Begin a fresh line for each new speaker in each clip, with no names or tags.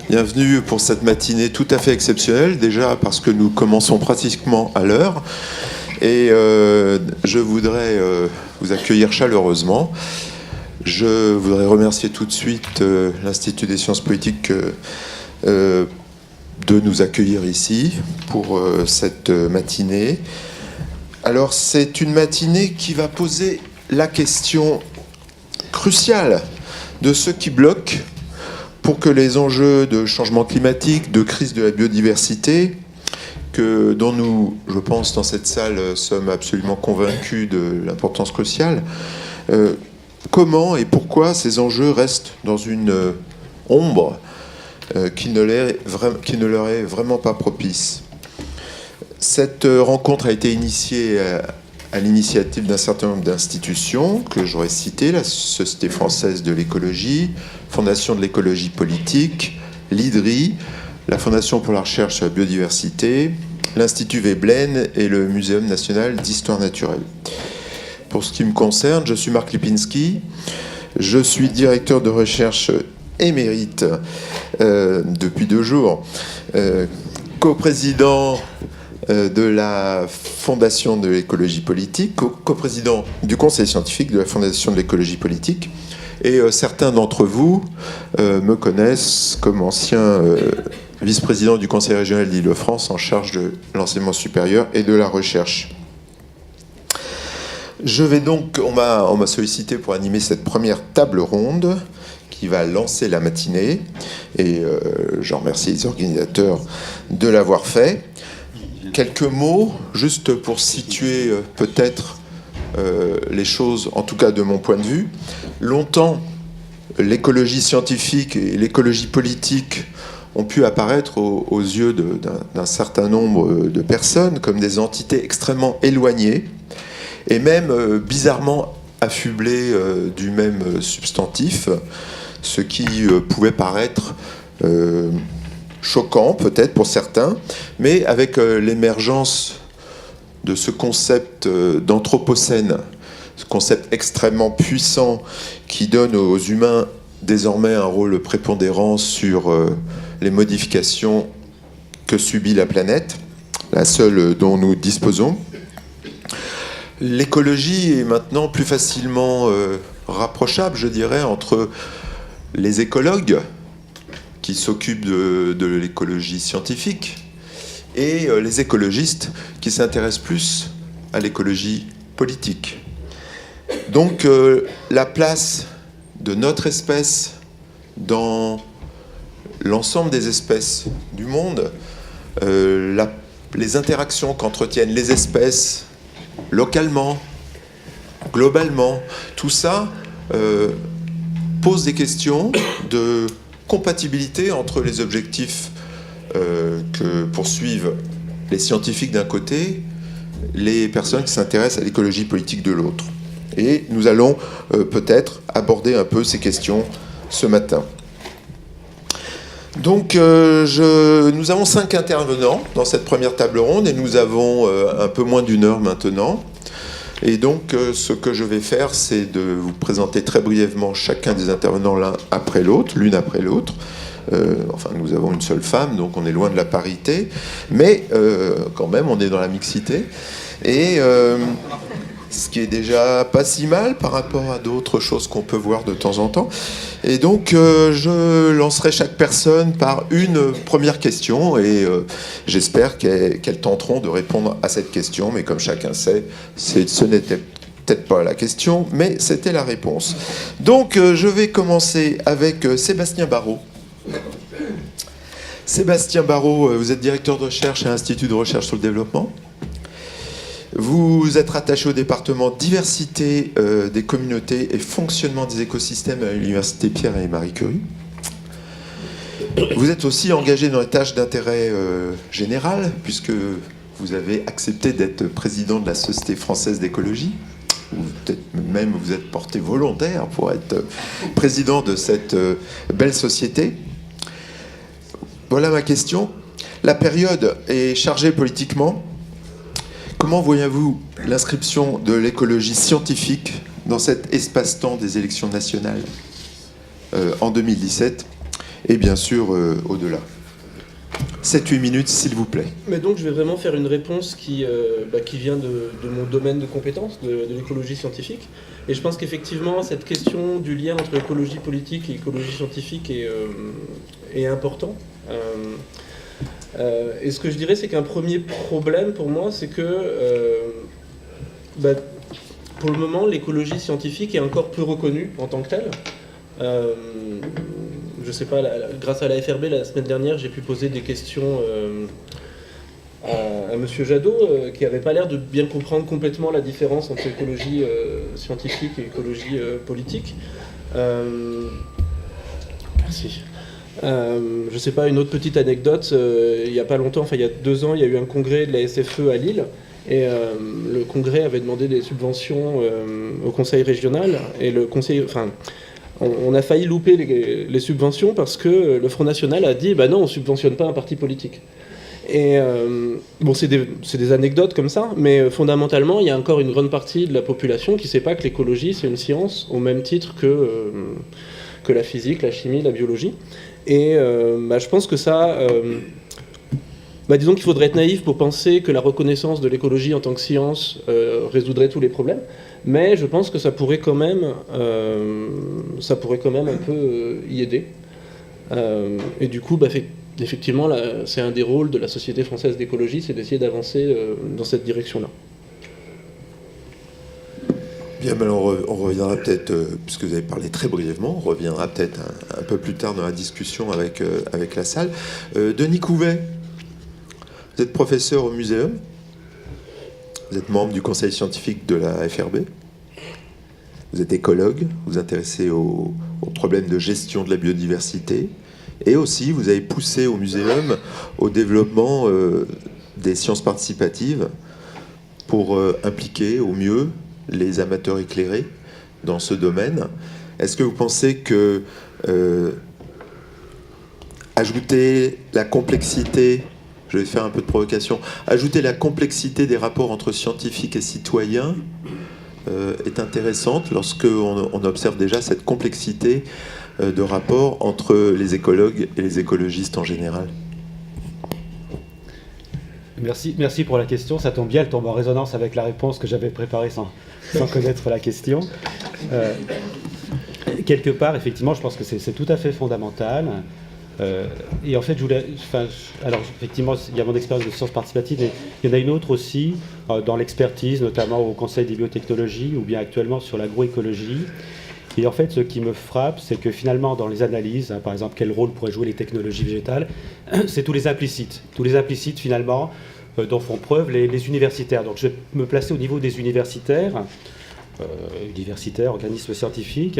Bienvenue pour cette matinée tout à fait exceptionnelle, déjà parce que nous commençons pratiquement à l'heure. Et je voudrais vous accueillir chaleureusement. Je voudrais remercier tout de suite l'Institut des sciences politiques de nous accueillir ici pour cette matinée. Alors, c'est une matinée qui va poser la question cruciale de ce qui bloque pour que les enjeux de changement climatique, de crise de la biodiversité, dont nous, je pense, dans cette salle, sommes absolument convaincus de l'importance cruciale, comment et pourquoi ces enjeux restent dans une ombre qui ne leur est vraiment pas propice. Cette rencontre a été initiée à l'initiative d'un certain nombre d'institutions que j'aurais citées, la Société française de l'écologie, Fondation de l'écologie politique, l'IDRI, la Fondation pour la recherche sur la biodiversité, l'Institut Veblen et le Muséum national d'histoire naturelle. Pour ce qui me concerne, je suis Marc Lipinski, je suis directeur de recherche émérite depuis 2 jours, coprésident de la Fondation de l'écologie politique, coprésident du Conseil scientifique de la Fondation de l'écologie politique, et certains d'entre vous me connaissent comme ancien vice-président du Conseil régional d'Île-de-France en charge de l'enseignement supérieur et de la recherche. Je vais donc, on m'a sollicité pour animer cette première table ronde qui va lancer la matinée, et je remercie les organisateurs de l'avoir fait. Quelques mots, juste pour situer peut-être les choses, en tout cas de mon point de vue. Longtemps, l'écologie scientifique et l'écologie politique ont pu apparaître aux yeux d'un certain nombre de personnes comme des entités extrêmement éloignées et même bizarrement affublées du même substantif, ce qui pouvait paraître choquant peut-être pour certains, mais avec l'émergence de ce concept d'anthropocène, ce concept extrêmement puissant qui donne aux humains désormais un rôle prépondérant sur les modifications que subit la planète, la seule dont nous disposons. L'écologie est maintenant plus facilement rapprochable, je dirais, entre les écologues qui s'occupent de l'écologie scientifique et les écologistes qui s'intéressent plus à l'écologie politique. Donc la place de notre espèce dans l'ensemble des espèces du monde, les interactions qu'entretiennent les espèces localement, globalement, tout ça pose des questions de compatibilité entre les objectifs que poursuivent les scientifiques d'un côté, les personnes qui s'intéressent à l'écologie politique de l'autre. Et nous allons peut-être aborder un peu ces questions ce matin. Donc nous avons 5 intervenants dans cette première table ronde et nous avons un peu moins d'1 heure maintenant. Et donc ce que je vais faire, c'est de vous présenter très brièvement chacun des intervenants l'une après l'autre. Enfin, nous avons une seule femme, donc on est loin de la parité, mais quand même, on est dans la mixité. Et ce qui est déjà pas si mal par rapport à d'autres choses qu'on peut voir de temps en temps. Et donc, je lancerai chaque personne par une première question, et j'espère qu'elles tenteront de répondre à cette question, mais comme chacun sait, ce n'était peut-être pas la question, mais c'était la réponse. Donc, je vais commencer avec Sébastien Barraud. Sébastien Barraud, vous êtes directeur de recherche à l'Institut de recherche sur le développement. Vous êtes rattaché au département diversité des communautés et fonctionnement des écosystèmes à l'Université Pierre et Marie Curie. Vous êtes aussi engagé dans les tâches d'intérêt général, puisque vous avez accepté d'être président de la Société française d'écologie. Ou peut-être même vous êtes porté volontaire pour être président de cette belle société. Voilà ma question. La période est chargée politiquement. Comment voyez-vous l'inscription de l'écologie scientifique dans cet espace-temps des élections nationales en 2017 ? et bien sûr au-delà. 7-8 minutes, s'il vous plaît.
Mais donc je vais vraiment faire une réponse qui vient de mon domaine de compétences, de l'écologie scientifique. Et je pense qu'effectivement, cette question du lien entre écologie politique et écologie scientifique est important. Et ce que je dirais, c'est qu'un premier problème pour moi, c'est que pour le moment, l'écologie scientifique est encore peu reconnue en tant que telle. Je sais pas, grâce à la FRB, la semaine dernière, j'ai pu poser des questions à Monsieur Jadot, qui n'avait pas l'air de bien comprendre complètement la différence entre écologie scientifique et écologie politique. Merci. Je sais pas, une autre petite anecdote, il n'y a pas longtemps, enfin il y a 2 ans, il y a eu un congrès de la SFE à Lille, et le congrès avait demandé des subventions au conseil régional, et le conseil, on a failli louper les subventions parce que le Front National a dit non, on ne subventionne pas un parti politique. Et c'est des anecdotes comme ça, mais fondamentalement, il y a encore une grande partie de la population qui ne sait pas que l'écologie, c'est une science au même titre que la physique, la chimie, la biologie. Et je pense que ça... disons qu'il faudrait être naïf pour penser que la reconnaissance de l'écologie en tant que science résoudrait tous les problèmes. Mais je pense que ça pourrait quand même un peu y aider. Et du coup, effectivement, là, c'est un des rôles de la Société française d'écologie, c'est d'essayer d'avancer dans cette direction-là.
Bien, mais alors on reviendra peut-être, puisque vous avez parlé très brièvement, on reviendra peut-être un peu plus tard dans la discussion avec la salle. Denis Couvet, vous êtes professeur au Muséum. Vous êtes membre du conseil scientifique de la FRB. Vous êtes écologue, vous vous intéressez aux problèmes de gestion de la biodiversité. Et aussi, vous avez poussé au Muséum au développement des sciences participatives pour impliquer au mieux les amateurs éclairés dans ce domaine. Est-ce que vous pensez que ajouter la complexité... Je vais faire un peu de provocation. Ajouter la complexité des rapports entre scientifiques et citoyens est intéressante lorsqu'on observe déjà cette complexité de rapports entre les écologues et les écologistes en général.
Merci pour la question. Ça tombe bien, elle tombe en résonance avec la réponse que j'avais préparée sans connaître la question. Quelque part, effectivement, je pense que c'est tout à fait fondamental. Et en fait, alors effectivement, il y a mon expérience de sciences participatives, mais il y en a une autre aussi dans l'expertise, notamment au Conseil des biotechnologies, ou bien actuellement sur l'agroécologie. Et en fait, ce qui me frappe, c'est que finalement, dans les analyses, par exemple, quel rôle pourraient jouer les technologies végétales, c'est tous les implicites. Tous les implicites, finalement, dont font preuve les universitaires. Donc, je vais me placer au niveau des universitaires, organismes scientifiques.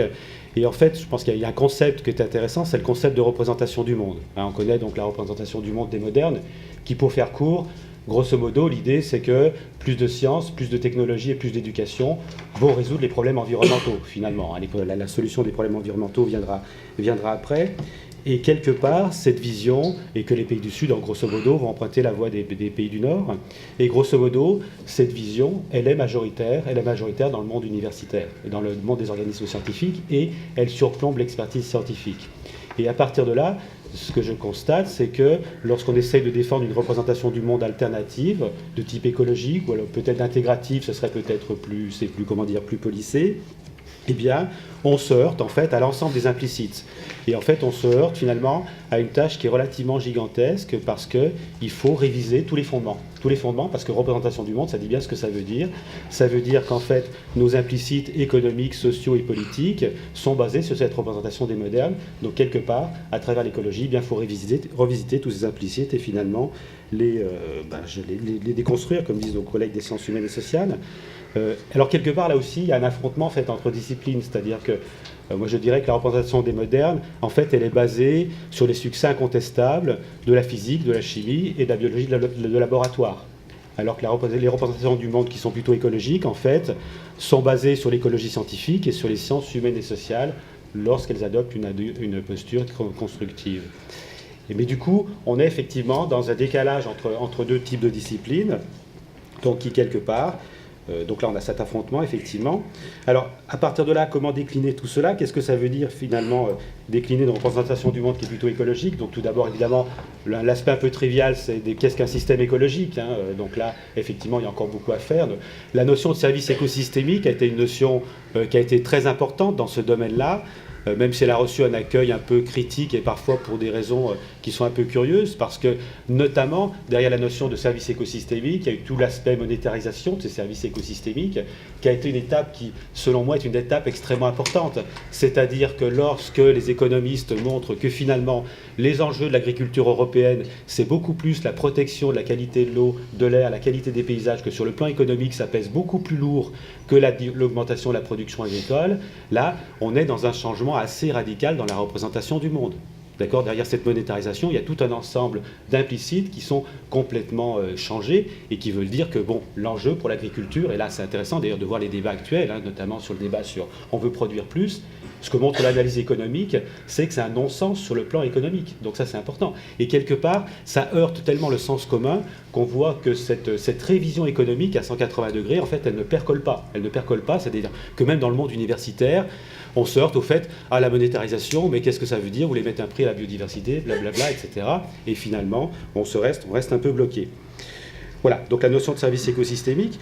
Et en fait, je pense qu'il y a un concept qui est intéressant, c'est le concept de représentation du monde. On connaît donc la représentation du monde des modernes, qui, pour faire court, grosso modo, l'idée c'est que plus de sciences, plus de technologie et plus d'éducation vont résoudre les problèmes environnementaux, finalement. La solution des problèmes environnementaux viendra après. Et quelque part, cette vision, et que les pays du Sud, grosso modo, vont emprunter la voie des pays du Nord, et grosso modo, cette vision, elle est majoritaire dans le monde universitaire, et dans le monde des organismes scientifiques, et elle surplombe l'expertise scientifique. Et à partir de là, ce que je constate, c'est que lorsqu'on essaye de défendre une représentation du monde alternative, de type écologique, ou alors peut-être intégrative, ce serait peut-être plus policé, eh bien, on se heurte en fait à l'ensemble des implicites. Et en fait, on se heurte finalement à une tâche qui est relativement gigantesque parce qu'il faut réviser tous les fondements. Tous les fondements, parce que représentation du monde, ça dit bien ce que ça veut dire. Ça veut dire qu'en fait, nos implicites économiques, sociaux et politiques sont basés sur cette représentation des modernes. Donc, quelque part, à travers l'écologie, il faut revisiter tous ces implicites et finalement les déconstruire, comme disent nos collègues des sciences humaines et sociales. Alors quelque part là aussi il y a un affrontement en fait entre disciplines, c'est-à-dire que moi je dirais que la représentation des modernes en fait elle est basée sur les succès incontestables de la physique, de la chimie et de la biologie de laboratoire. Alors que les représentations du monde qui sont plutôt écologiques en fait sont basées sur l'écologie scientifique et sur les sciences humaines et sociales lorsqu'elles adoptent une posture constructive. Mais du coup on est effectivement dans un décalage entre deux types de disciplines, donc qui quelque part Donc là, on a cet affrontement, effectivement. Alors, à partir de là, comment décliner tout cela? Qu'est-ce que ça veut dire, finalement, décliner une représentation du monde qui est plutôt écologique? Donc, tout d'abord, évidemment, l'aspect un peu trivial, c'est qu'est-ce qu'un système écologique, hein? Donc là, effectivement, il y a encore beaucoup à faire. La notion de service écosystémique a été une notion qui a été très importante dans ce domaine-là. Même si elle a reçu un accueil un peu critique et parfois pour des raisons qui sont un peu curieuses, parce que notamment derrière la notion de service écosystémique, il y a eu tout l'aspect monétarisation de ces services écosystémiques, qui a été une étape qui, selon moi, est une étape extrêmement importante. C'est-à-dire que lorsque les économistes montrent que finalement les enjeux de l'agriculture européenne, c'est beaucoup plus la protection de la qualité de l'eau, de l'air, la qualité des paysages, que sur le plan économique, ça pèse beaucoup plus lourd que l'augmentation de la production agricole, là, on est dans un changement assez radical dans la représentation du monde. D'accord ? Derrière cette monétarisation, il y a tout un ensemble d'implicites qui sont complètement changés et qui veulent dire que bon, l'enjeu pour l'agriculture, et là c'est intéressant d'ailleurs de voir les débats actuels, hein, notamment sur le débat sur on veut produire plus, ce que montre l'analyse économique, c'est que c'est un non-sens sur le plan économique. Donc ça c'est important. Et quelque part, ça heurte tellement le sens commun qu'on voit que cette révision économique à 180 degrés, en fait, elle ne percole pas. Elle ne percole pas, c'est-à-dire que même dans le monde universitaire, on se heurte au fait à la monétarisation, mais qu'est-ce que ça veut dire? Vous voulez mettre un prix à la biodiversité, blablabla, etc. Et finalement, on reste un peu bloqué. Voilà, donc la notion de service écosystémique.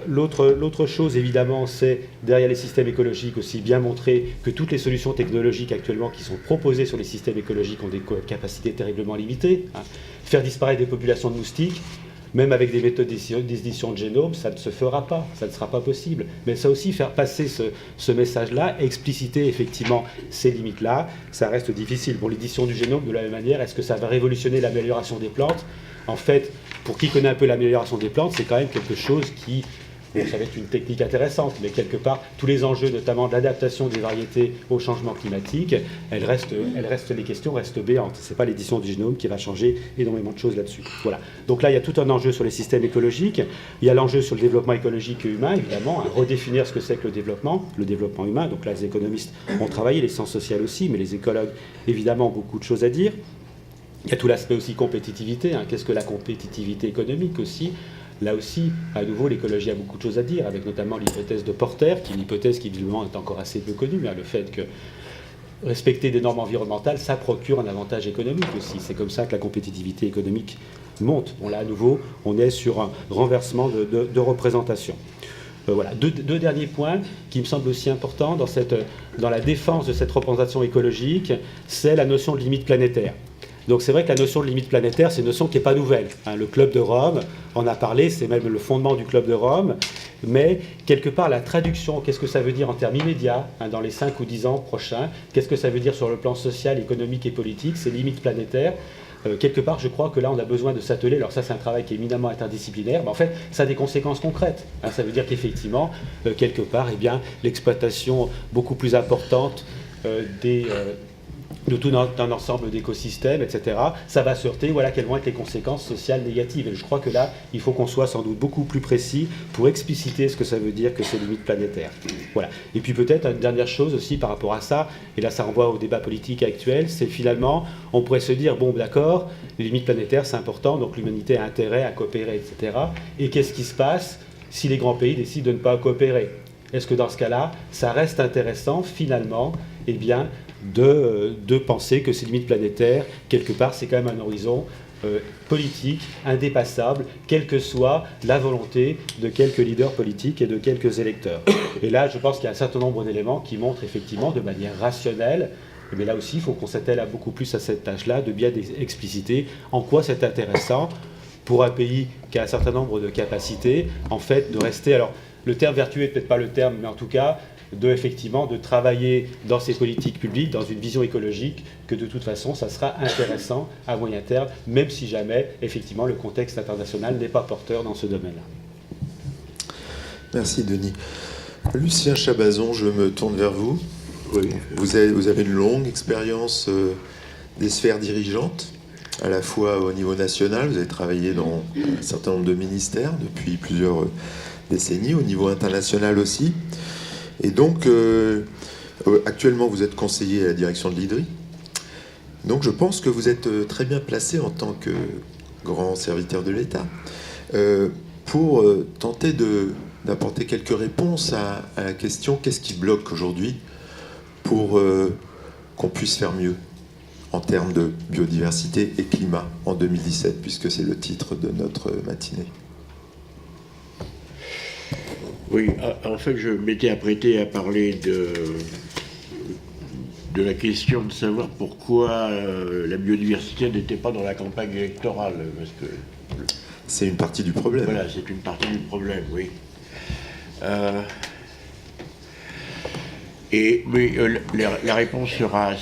L'autre chose, évidemment, c'est, derrière les systèmes écologiques, aussi bien montrer que toutes les solutions technologiques actuellement qui sont proposées sur les systèmes écologiques ont des capacités terriblement limitées. Hein. Faire disparaître des populations de moustiques, même avec des méthodes d'édition de génome, ça ne se fera pas, ça ne sera pas possible. Mais ça aussi, faire passer ce message-là, expliciter effectivement ces limites-là, ça reste difficile. Bon, l'édition du génome, de la même manière, est-ce que ça va révolutionner l'amélioration des plantes? En fait, pour qui connaît un peu l'amélioration des plantes, c'est quand même quelque chose qui, bon, ça va être une technique intéressante, mais quelque part, tous les enjeux, notamment de l'adaptation des variétés au changement climatique, les questions restent béantes. Ce n'est pas l'édition du génome qui va changer énormément de choses là-dessus. Voilà. Donc là, il y a tout un enjeu sur les systèmes écologiques. Il y a l'enjeu sur le développement écologique et humain, évidemment, à redéfinir ce que c'est que le développement humain. Donc là, les économistes ont travaillé, les sciences sociales aussi, mais les écologues, évidemment, ont beaucoup de choses à dire. Il y a tout l'aspect aussi compétitivité. Hein. Qu'est-ce que la compétitivité économique aussi? Là aussi, à nouveau, l'écologie a beaucoup de choses à dire, avec notamment l'hypothèse de Porter, qui est une hypothèse qui, évidemment, est encore assez peu connue, mais le fait que respecter des normes environnementales, ça procure un avantage économique aussi. C'est comme ça que la compétitivité économique monte. Bon, là, à nouveau, on est sur un renversement de représentation. Voilà. Deux derniers points qui me semblent aussi importants dans la défense de cette représentation écologique, c'est la notion de limite planétaire. Donc c'est vrai que la notion de limite planétaire, c'est une notion qui n'est pas nouvelle. Hein. Le Club de Rome en a parlé, c'est même le fondement du Club de Rome. Mais quelque part, la traduction, qu'est-ce que ça veut dire en termes immédiats, hein, dans les 5 ou 10 ans prochains? Qu'est-ce que ça veut dire sur le plan social, économique et politique? Ces limites planétaires. Quelque part, je crois que là, on a besoin de s'atteler. Alors ça, c'est un travail qui est éminemment interdisciplinaire, mais en fait, ça a des conséquences concrètes. Hein. Ça veut dire qu'effectivement, quelque part, eh bien, l'exploitation beaucoup plus importante de tout un ensemble d'écosystèmes, etc., ça va se heurter, voilà quelles vont être les conséquences sociales négatives. Et je crois que là, il faut qu'on soit sans doute beaucoup plus précis pour expliciter ce que ça veut dire que ces limites planétaires. Voilà. Et puis peut-être une dernière chose aussi par rapport à ça, et là ça renvoie au débat politique actuel, c'est finalement, on pourrait se dire, bon d'accord, les limites planétaires c'est important, donc l'humanité a intérêt à coopérer, etc. Et qu'est-ce qui se passe si les grands pays décident de ne pas coopérer? Est-ce que dans ce cas-là, ça reste intéressant finalement, eh bien, de penser que ces limites planétaires, quelque part, c'est quand même un horizon politique, indépassable, quelle que soit la volonté de quelques leaders politiques et de quelques électeurs. Et là, je pense qu'il y a un certain nombre d'éléments qui montrent effectivement de manière rationnelle, mais là aussi, il faut qu'on s'attelle beaucoup plus à cette tâche-là, de bien expliciter en quoi c'est intéressant pour un pays qui a un certain nombre de capacités, en fait, de rester... Alors, le terme vertueux n'est peut-être pas le terme, mais en tout cas, effectivement, de travailler dans ces politiques publiques, dans une vision écologique, que de toute façon, ça sera intéressant à moyen terme, même si jamais, effectivement, le contexte international n'est pas porteur dans ce domaine-là.
Merci, Denis. Lucien Chabazon, je me tourne vers vous.
Oui.
Vous avez une longue expérience des sphères dirigeantes, à la fois au niveau national, vous avez travaillé dans un certain nombre de ministères depuis plusieurs décennies, au niveau international aussi. Et donc, actuellement, vous êtes conseiller à la direction de l'IDRI. Donc, je pense que vous êtes très bien placé en tant que grand serviteur de l'État pour tenter de d'apporter quelques réponses à la question qu'est-ce qui bloque aujourd'hui pour qu'on puisse faire mieux en termes de biodiversité et climat en 2017, puisque c'est le titre de notre matinée.
Oui, en fait, je m'étais apprêté à parler de la question de savoir pourquoi la biodiversité n'était pas dans la campagne électorale, parce que...
C'est une partie du problème.
Voilà, c'est une partie du problème, oui. Mais la réponse sera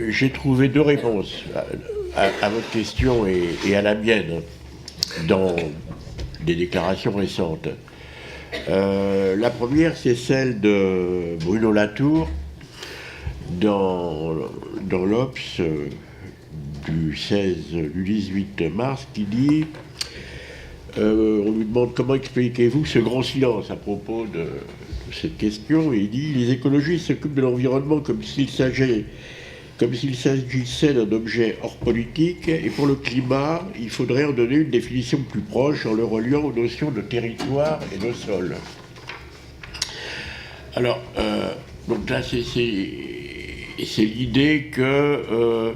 j'ai trouvé deux réponses à votre question et à la mienne dans des déclarations récentes. La première, c'est celle de Bruno Latour dans l'Obs du 18 mars, qui dit on lui demande comment expliquez-vous ce grand silence à propos de cette question, et il dit les écologistes s'occupent de l'environnement comme s'il s'agissait d'un objet hors politique, et pour le climat, il faudrait en donner une définition plus proche en le reliant aux notions de territoire et de sol. Alors, donc là, c'est l'idée que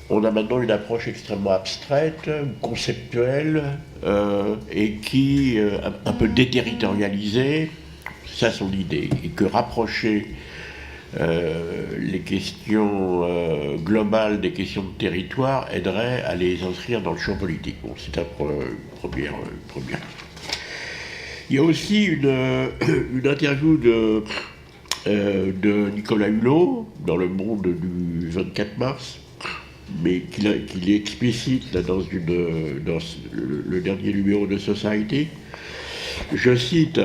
on a maintenant une approche extrêmement abstraite, conceptuelle, et qui un peu déterritorialisée. Ça, son idée, et que rapprocher les questions globales des questions de territoire aiderait à les inscrire dans le champ politique. Bon, c'est une première. Il y a aussi une interview de Nicolas Hulot dans Le Monde du 24 mars, mais qu'il explicite là, dans le dernier numéro de Society. Je cite: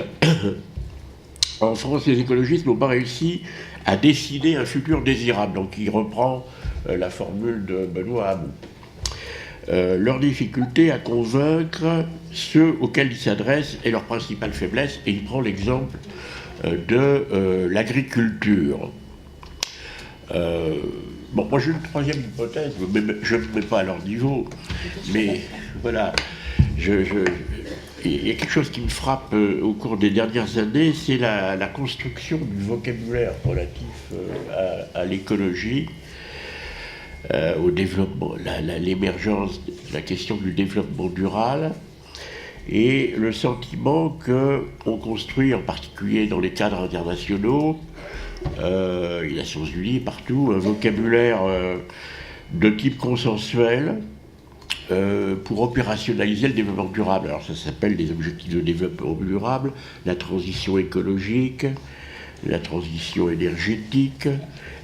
en France, les écologistes n'ont pas réussi à décider un futur désirable. Donc il reprend la formule de Benoît Hamon. Leur difficulté à convaincre ceux auxquels ils s'adressent est leur principale faiblesse, et il prend l'exemple de l'agriculture. Bon, moi j'ai une troisième hypothèse, mais je ne me mets pas à leur niveau, mais voilà, il y a quelque chose qui me frappe au cours des dernières années, c'est la construction du vocabulaire relatif à l'écologie, au développement, l'émergence, la question du développement durable, et le sentiment qu'on construit, en particulier dans les cadres internationaux, les Nations Unies, partout, un vocabulaire de type consensuel, pour opérationnaliser le développement durable. Alors ça s'appelle les objectifs de développement durable, la transition écologique, la transition énergétique,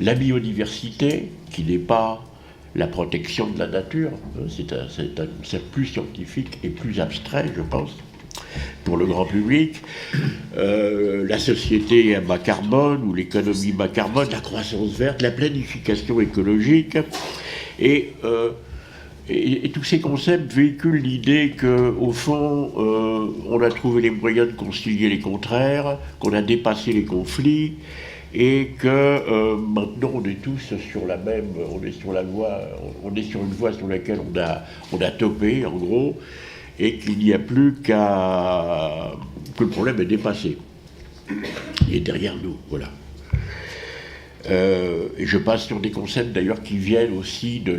la biodiversité, qui n'est pas la protection de la nature, c'est un concept plus scientifique et plus abstrait, je pense, pour le grand public, la société à bas carbone ou l'économie bas carbone, la croissance verte, la planification écologique, et tous ces concepts véhiculent l'idée qu'au fond, on a trouvé les moyens de concilier les contraires, qu'on a dépassé les conflits, et que maintenant on est tous sur la même, on est sur une voie sur laquelle on a topé, en gros, et qu'il n'y a plus que le problème est dépassé. Il est derrière nous, voilà. Et je passe sur des concepts d'ailleurs qui viennent aussi du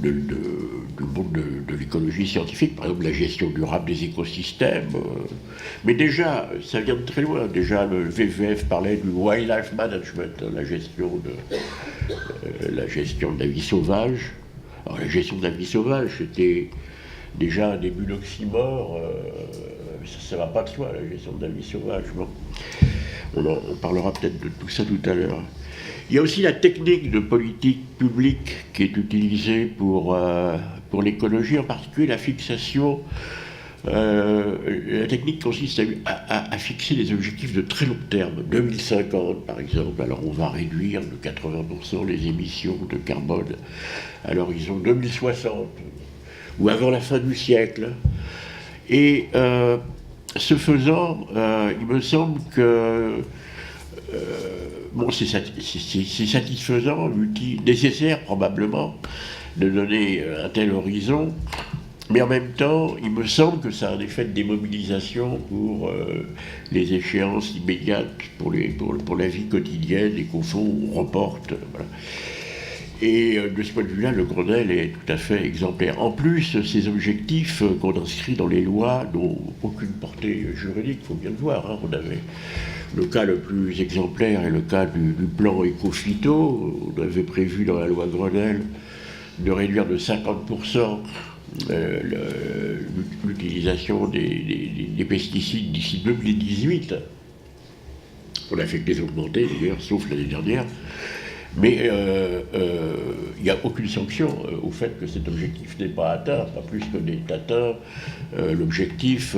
monde de l'écologie scientifique, par exemple la gestion durable des écosystèmes. Mais déjà, ça vient de très loin. Déjà, le WWF parlait du wildlife management, la gestion de la vie sauvage. Alors la gestion de la vie sauvage, c'était déjà un début d'oxymore. Ça ne va pas de soi, la gestion de la vie sauvage. Bon. On parlera peut-être de tout ça tout à l'heure. Il y a aussi la technique de politique publique qui est utilisée pour l'écologie, en particulier la fixation. La technique consiste à fixer des objectifs de très long terme. 2050, par exemple, alors on va réduire de 80% les émissions de carbone à l'horizon 2060, ou avant la fin du siècle. Et ce faisant, il me semble que bon, c'est satisfaisant, nécessaire probablement, de donner un tel horizon, Mais en même temps, il me semble que ça a un effet de démobilisation pour les échéances immédiates, pour la vie quotidienne, et qu'au fond, on reporte. Voilà. Et de ce point de vue-là, le Grenelle est tout à fait exemplaire. En plus, ces objectifs qu'on inscrit dans les lois n'ont aucune portée juridique, il faut bien le voir. Hein. On avait le cas le plus exemplaire est le cas du plan éco-phyto. On avait prévu dans la loi Grenelle de réduire de 50% l'utilisation des pesticides d'ici 2018. On a fait que les augmenter, d'ailleurs, sauf l'année dernière. Mais il n'y a aucune sanction au fait que cet objectif n'est pas atteint, pas plus que n'est atteint l'objectif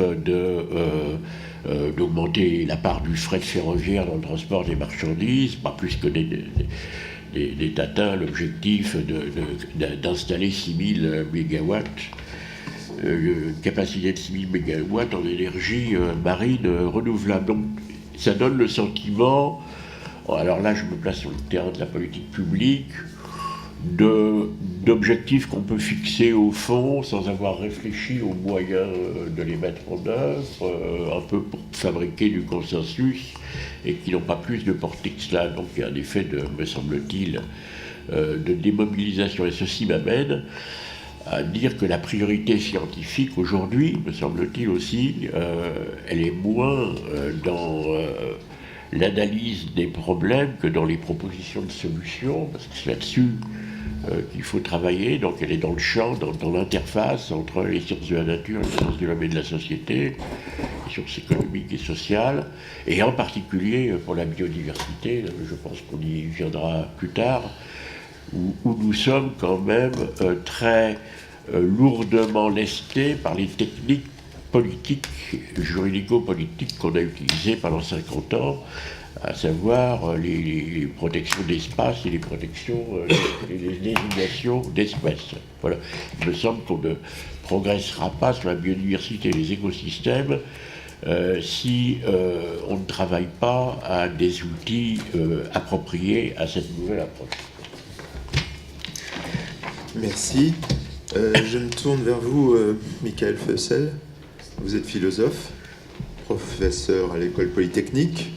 d'augmenter la part du fret ferroviaire dans le transport des marchandises, pas plus que n'est atteint l'objectif d'installer 6000 mégawatts, capacité de 6000 mégawatts en énergie marine renouvelable. Donc ça donne le sentiment... Alors là, je me place sur le terrain de la politique publique, d'objectifs qu'on peut fixer au fond sans avoir réfléchi aux moyens de les mettre en œuvre, un peu pour fabriquer du consensus, et qui n'ont pas plus de portée que cela. Donc il y a un effet, me semble-t-il, de démobilisation. Et ceci m'amène à dire que la priorité scientifique aujourd'hui, me semble-t-il aussi, elle est moins dans... l'analyse des problèmes que dans les propositions de solutions, parce que c'est là-dessus qu'il faut travailler. Donc elle est dans le champ, dans l'interface entre les sciences de la nature et les sciences de l'homme et de la société, les sciences économiques et sociales, et en particulier pour la biodiversité, je pense qu'on y viendra plus tard, où nous sommes quand même très lourdement lestés par les techniques politiques, juridico-politiques qu'on a utilisées pendant 50 ans, à savoir les protections d'espace et les protections, les désignations d'espèces. Voilà. Il me semble qu'on ne progressera pas sur la biodiversité et les écosystèmes si on ne travaille pas à des outils appropriés à cette nouvelle approche.
Merci. Je me tourne vers vous, Michael Fussell. Vous êtes philosophe, professeur à l'école polytechnique.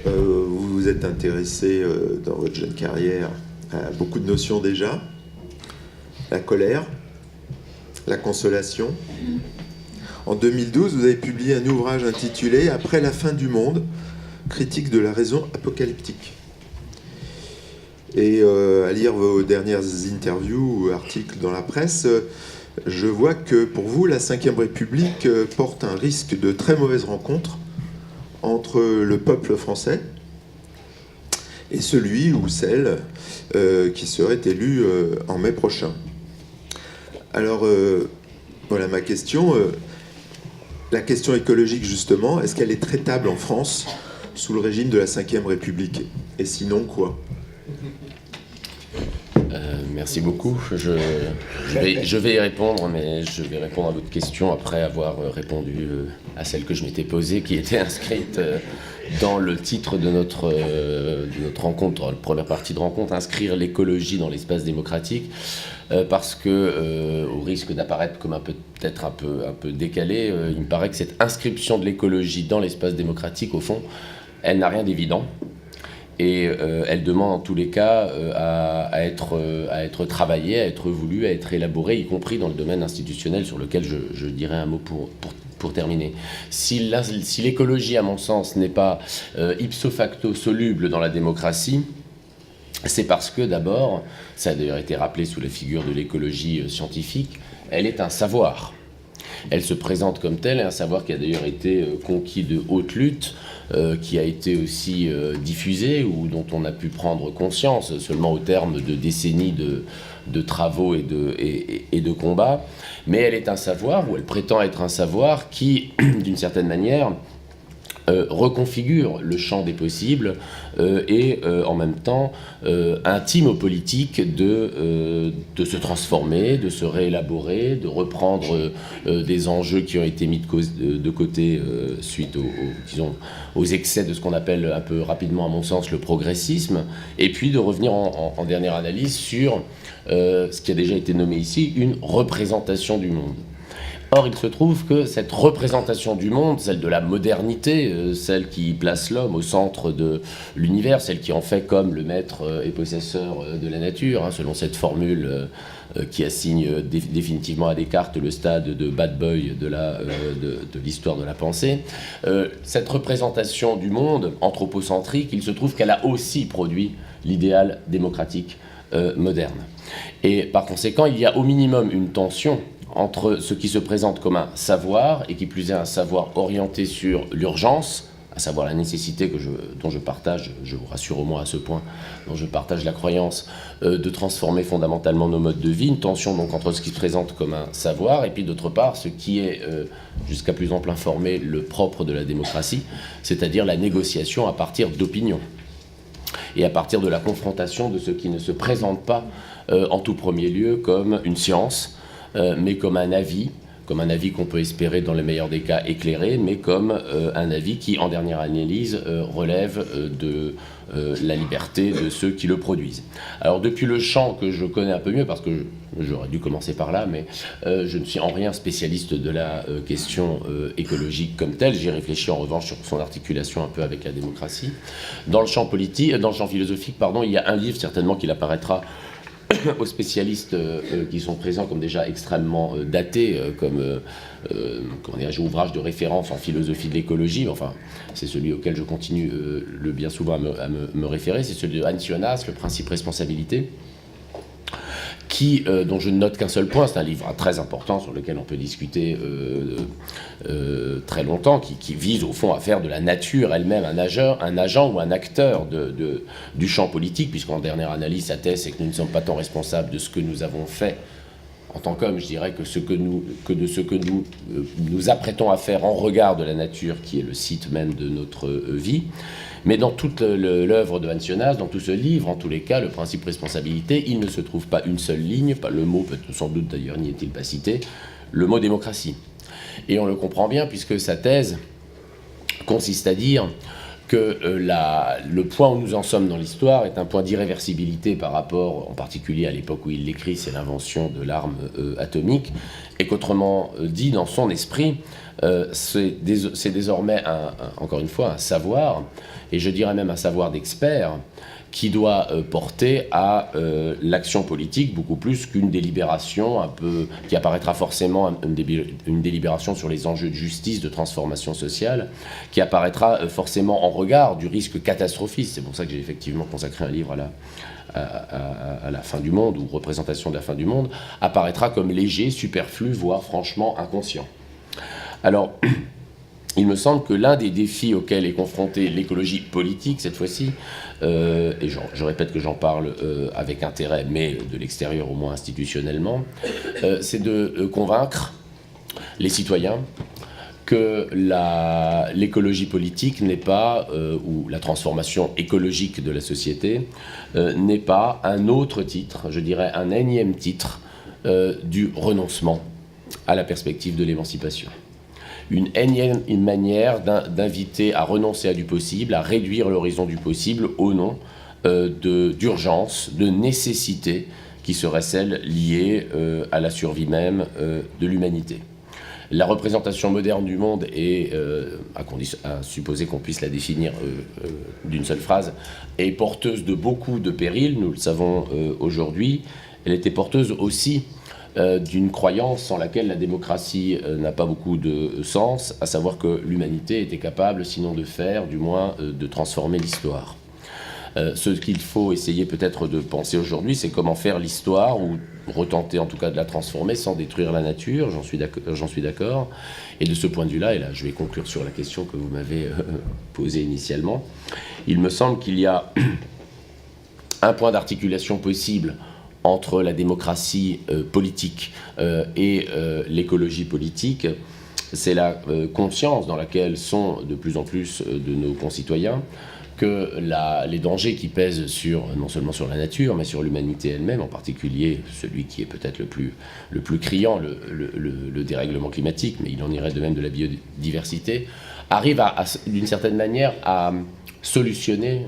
Vous vous êtes intéressé dans votre jeune carrière à beaucoup de notions déjà. La colère, la consolation. En 2012, vous avez publié un ouvrage intitulé « Après la fin du monde, critique de la raison apocalyptique ». Et à lire vos dernières interviews ou articles dans la presse, je vois que pour vous, la Ve République porte un risque de très mauvaise rencontre entre le peuple français et celui ou celle qui serait élu en mai prochain. Alors, voilà ma question. La question écologique, justement, est-ce qu'elle est traitable en France sous le régime de la Ve République? Et sinon, quoi?
Merci beaucoup. Je vais y répondre, mais je vais répondre à votre question après avoir répondu à celle que je m'étais posée, qui était inscrite dans le titre de notre rencontre, la première partie de rencontre, inscrire l'écologie dans l'espace démocratique, parce que, au risque d'apparaître comme peut-être un peu décalé, il me paraît que cette inscription de l'écologie dans l'espace démocratique, au fond, elle n'a rien d'évident. Et elle demande en tous les cas à être travaillée, à être voulue, à être élaborée, y compris dans le domaine institutionnel sur lequel je dirais un mot pour terminer. Si l'écologie, à mon sens, n'est pas ipso facto soluble dans la démocratie, c'est parce que d'abord, ça a d'ailleurs été rappelé sous la figure de l'écologie scientifique, elle est un savoir. Elle se présente comme telle, un savoir qui a d'ailleurs été conquis de haute lutte, qui a été aussi diffusé ou dont on a pu prendre conscience seulement au terme de décennies de travaux et de combats. Mais elle est un savoir, ou elle prétend être un savoir qui, d'une certaine manière, reconfigure le champ des possibles et en même temps intime aux politiques de se transformer, de se réélaborer, de reprendre des enjeux qui ont été mis de côté suite aux excès de ce qu'on appelle un peu rapidement, à mon sens, le progressisme, et puis de revenir en dernière analyse sur ce qui a déjà été nommé ici, une représentation du monde. Or, il se trouve que cette représentation du monde, celle de la modernité, celle qui place l'homme au centre de l'univers, celle qui en fait comme le maître et possesseur de la nature, hein, selon cette formule qui assigne définitivement à Descartes le stade de bad boy de l'histoire de la pensée, cette représentation du monde anthropocentrique, il se trouve qu'elle a aussi produit l'idéal démocratique moderne. Et par conséquent, il y a au minimum une tension entre ce qui se présente comme un savoir, et qui plus est un savoir orienté sur l'urgence, à savoir la nécessité dont je partage, je vous rassure au moins à ce point, dont je partage la croyance, de transformer fondamentalement nos modes de vie, une tension donc entre ce qui se présente comme un savoir, et puis d'autre part ce qui est, jusqu'à plus ample informé, le propre de la démocratie, c'est-à-dire la négociation à partir d'opinions, et à partir de la confrontation de ce qui ne se présente pas en tout premier lieu comme une science, mais comme un avis qu'on peut espérer dans le meilleur des cas éclairé, mais comme un avis qui, en dernière analyse, relève de la liberté de ceux qui le produisent. Alors depuis le champ que je connais un peu mieux, parce que j'aurais dû commencer par là, mais je ne suis en rien spécialiste de la question écologique comme telle, j'y réfléchis en revanche sur son articulation un peu avec la démocratie. Dans le champ philosophique, il y a un livre certainement qui apparaîtra aux spécialistes qui sont présents comme déjà extrêmement datés, comme ouvrage de référence en philosophie de l'écologie, enfin c'est celui auquel je continue bien souvent à me référer, c'est celui de Hans Jonas, Le principe responsabilité, dont je ne note qu'un seul point, c'est un livre très important sur lequel on peut discuter très longtemps, qui vise au fond à faire de la nature elle-même un agent ou un acteur du champ politique, puisqu'en dernière analyse, sa thèse, c'est que nous ne sommes pas tant responsables de ce que nous avons fait en tant qu'hommes, je dirais, que de ce que nous nous apprêtons à faire en regard de la nature, qui est le site même de notre vie. Mais dans toute l'œuvre de Hans Jonas, dans tout ce livre, en tous les cas, le principe responsabilité, il ne se trouve pas une seule ligne, pas le mot, sans doute d'ailleurs n'y est-il pas cité, le mot démocratie. Et on le comprend bien, puisque sa thèse consiste à dire que le point où nous en sommes dans l'histoire est un point d'irréversibilité par rapport, en particulier à l'époque où il l'écrit, c'est l'invention de l'arme atomique, et qu'autrement dit, dans son esprit, c'est désormais, encore une fois, un savoir, et je dirais même un savoir d'expert, qui doit porter à l'action politique beaucoup plus qu'une délibération qui apparaîtra forcément, une délibération sur les enjeux de justice, de transformation sociale, qui apparaîtra forcément en regard du risque catastrophiste. C'est pour ça que j'ai effectivement consacré un livre à la fin du monde, ou représentation de la fin du monde, apparaîtra comme léger, superflu, voire franchement inconscient. Alors, il me semble que l'un des défis auxquels est confrontée l'écologie politique, cette fois-ci, et je répète que j'en parle avec intérêt, mais de l'extérieur au moins institutionnellement, c'est de convaincre les citoyens que l'écologie politique n'est pas, ou la transformation écologique de la société, n'est pas un autre titre, je dirais un énième titre, du renoncement à la perspective de l'émancipation. Une énième manière d'inviter à renoncer à du possible, à réduire l'horizon du possible au nom d'urgence, de nécessité qui serait celle liée à la survie même de l'humanité. La représentation moderne du monde est, à supposer qu'on puisse la définir d'une seule phrase, est porteuse de beaucoup de périls, nous le savons aujourd'hui. Elle était porteuse aussi d'une croyance sans laquelle la démocratie n'a pas beaucoup de sens, à savoir que l'humanité était capable, sinon de faire, du moins de transformer l'histoire. Ce qu'il faut essayer peut-être de penser aujourd'hui, c'est comment faire l'histoire, ou retenter en tout cas de la transformer sans détruire la nature, j'en suis d'accord. Et de ce point de vue-là, et là je vais conclure sur la question que vous m'avez posée initialement, il me semble qu'il y a un point d'articulation possible entre la démocratie politique et l'écologie politique, c'est la conscience dans laquelle sont de plus en plus de nos concitoyens que les dangers qui pèsent non seulement sur la nature, mais sur l'humanité elle-même, en particulier celui qui est peut-être le plus criant, le dérèglement climatique, mais il en irait de même de la biodiversité, arrive d'une certaine manière à solutionner,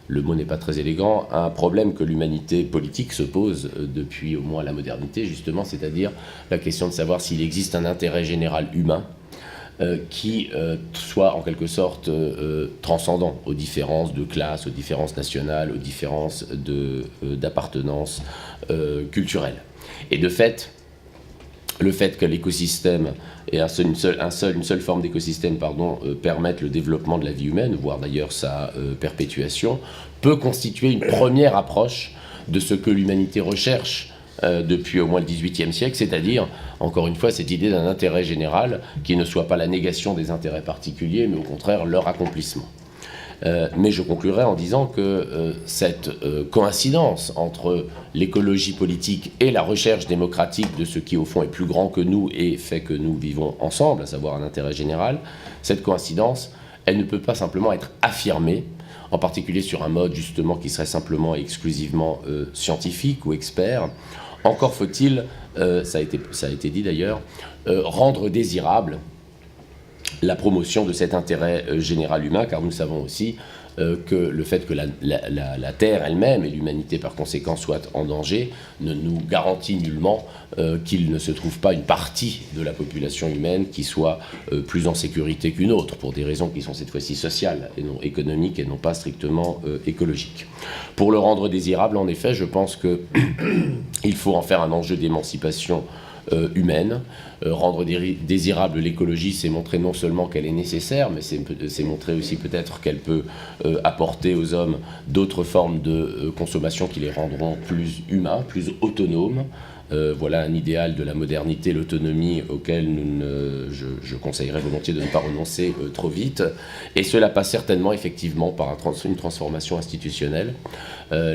le mot n'est pas très élégant, un problème que l'humanité politique se pose depuis au moins la modernité, justement, c'est-à-dire la question de savoir s'il existe un intérêt général humain qui soit en quelque sorte transcendant aux différences de classe, aux différences nationales, aux différences d'appartenance culturelle. Et de fait, le fait que l'écosystème et une seule forme d'écosystème permette le développement de la vie humaine, voire d'ailleurs sa perpétuation, peut constituer une première approche de ce que l'humanité recherche depuis au moins le XVIIIe siècle, c'est-à-dire, encore une fois, cette idée d'un intérêt général qui ne soit pas la négation des intérêts particuliers, mais au contraire leur accomplissement. Mais je conclurai en disant que cette coïncidence entre l'écologie politique et la recherche démocratique de ce qui, au fond, est plus grand que nous et fait que nous vivons ensemble, à savoir un intérêt général, cette coïncidence, elle ne peut pas simplement être affirmée, en particulier sur un mode, justement, qui serait simplement et exclusivement scientifique ou expert. Encore faut-il, ça a été dit d'ailleurs, rendre désirable la promotion de cet intérêt général humain, car nous savons aussi que le fait que la Terre elle-même et l'humanité par conséquent soient en danger ne nous garantit nullement qu'il ne se trouve pas une partie de la population humaine qui soit plus en sécurité qu'une autre, pour des raisons qui sont cette fois-ci sociales et non économiques et non pas strictement écologiques. Pour le rendre désirable, en effet, je pense qu'il faut en faire un enjeu d'émancipation humaine. Rendre désirable l'écologie, c'est montrer non seulement qu'elle est nécessaire, mais c'est montrer aussi peut-être qu'elle peut apporter aux hommes d'autres formes de consommation qui les rendront plus humains, plus autonomes. Voilà un idéal de la modernité, l'autonomie, auquel je conseillerais volontiers de ne pas renoncer trop vite. Et cela passe certainement, effectivement, par une transformation institutionnelle. Il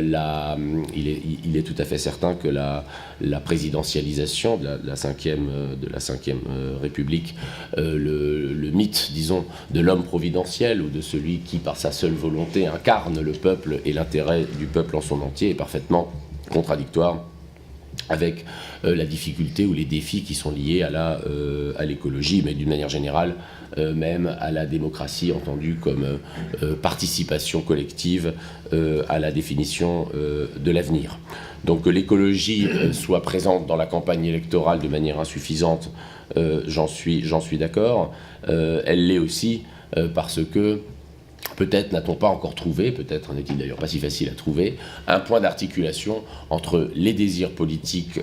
est tout à fait certain que la présidentialisation de la cinquième République, le mythe, disons, de l'homme providentiel ou de celui qui, par sa seule volonté, incarne le peuple et l'intérêt du peuple en son entier, est parfaitement contradictoire avec la difficulté ou les défis qui sont liés à l'écologie, mais d'une manière générale, même à la démocratie entendue comme participation collective à la définition de l'avenir. Donc que l'écologie soit présente dans la campagne électorale de manière insuffisante, j'en suis d'accord. Elle l'est aussi parce que peut-être n'a-t-on pas encore trouvé, peut-être n'est-il d'ailleurs pas si facile à trouver, un point d'articulation entre les désirs politiques,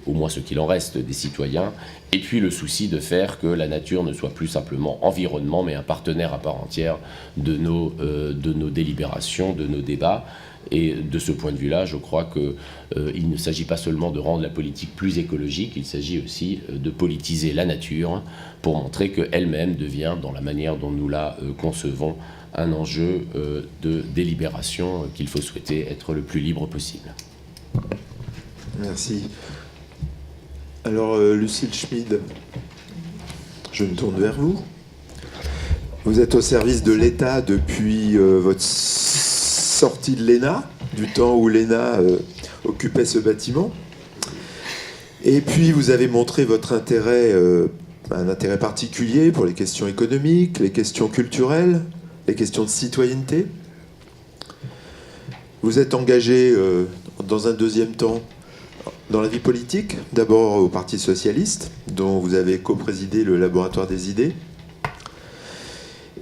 au moins ce qu'il en reste des citoyens, et puis le souci de faire que la nature ne soit plus simplement environnement, mais un partenaire à part entière de nos délibérations, de nos débats. Et de ce point de vue-là, je crois qu'il ne s'agit pas seulement de rendre la politique plus écologique, il s'agit aussi de politiser la nature pour montrer qu'elle-même devient, dans la manière dont nous la concevons, un enjeu de délibération qu'il faut souhaiter être le plus libre possible.
Merci. Alors, Lucille Schmid, je me tourne vers vous. Vous êtes au service de l'État depuis votre sortie de l'ENA, du temps où l'ENA occupait ce bâtiment. Et puis, vous avez montré votre intérêt, un intérêt particulier pour les questions économiques, les questions culturelles, les questions de citoyenneté. Vous êtes engagé dans un deuxième temps dans la vie politique, d'abord au Parti socialiste, dont vous avez coprésidé le laboratoire des idées.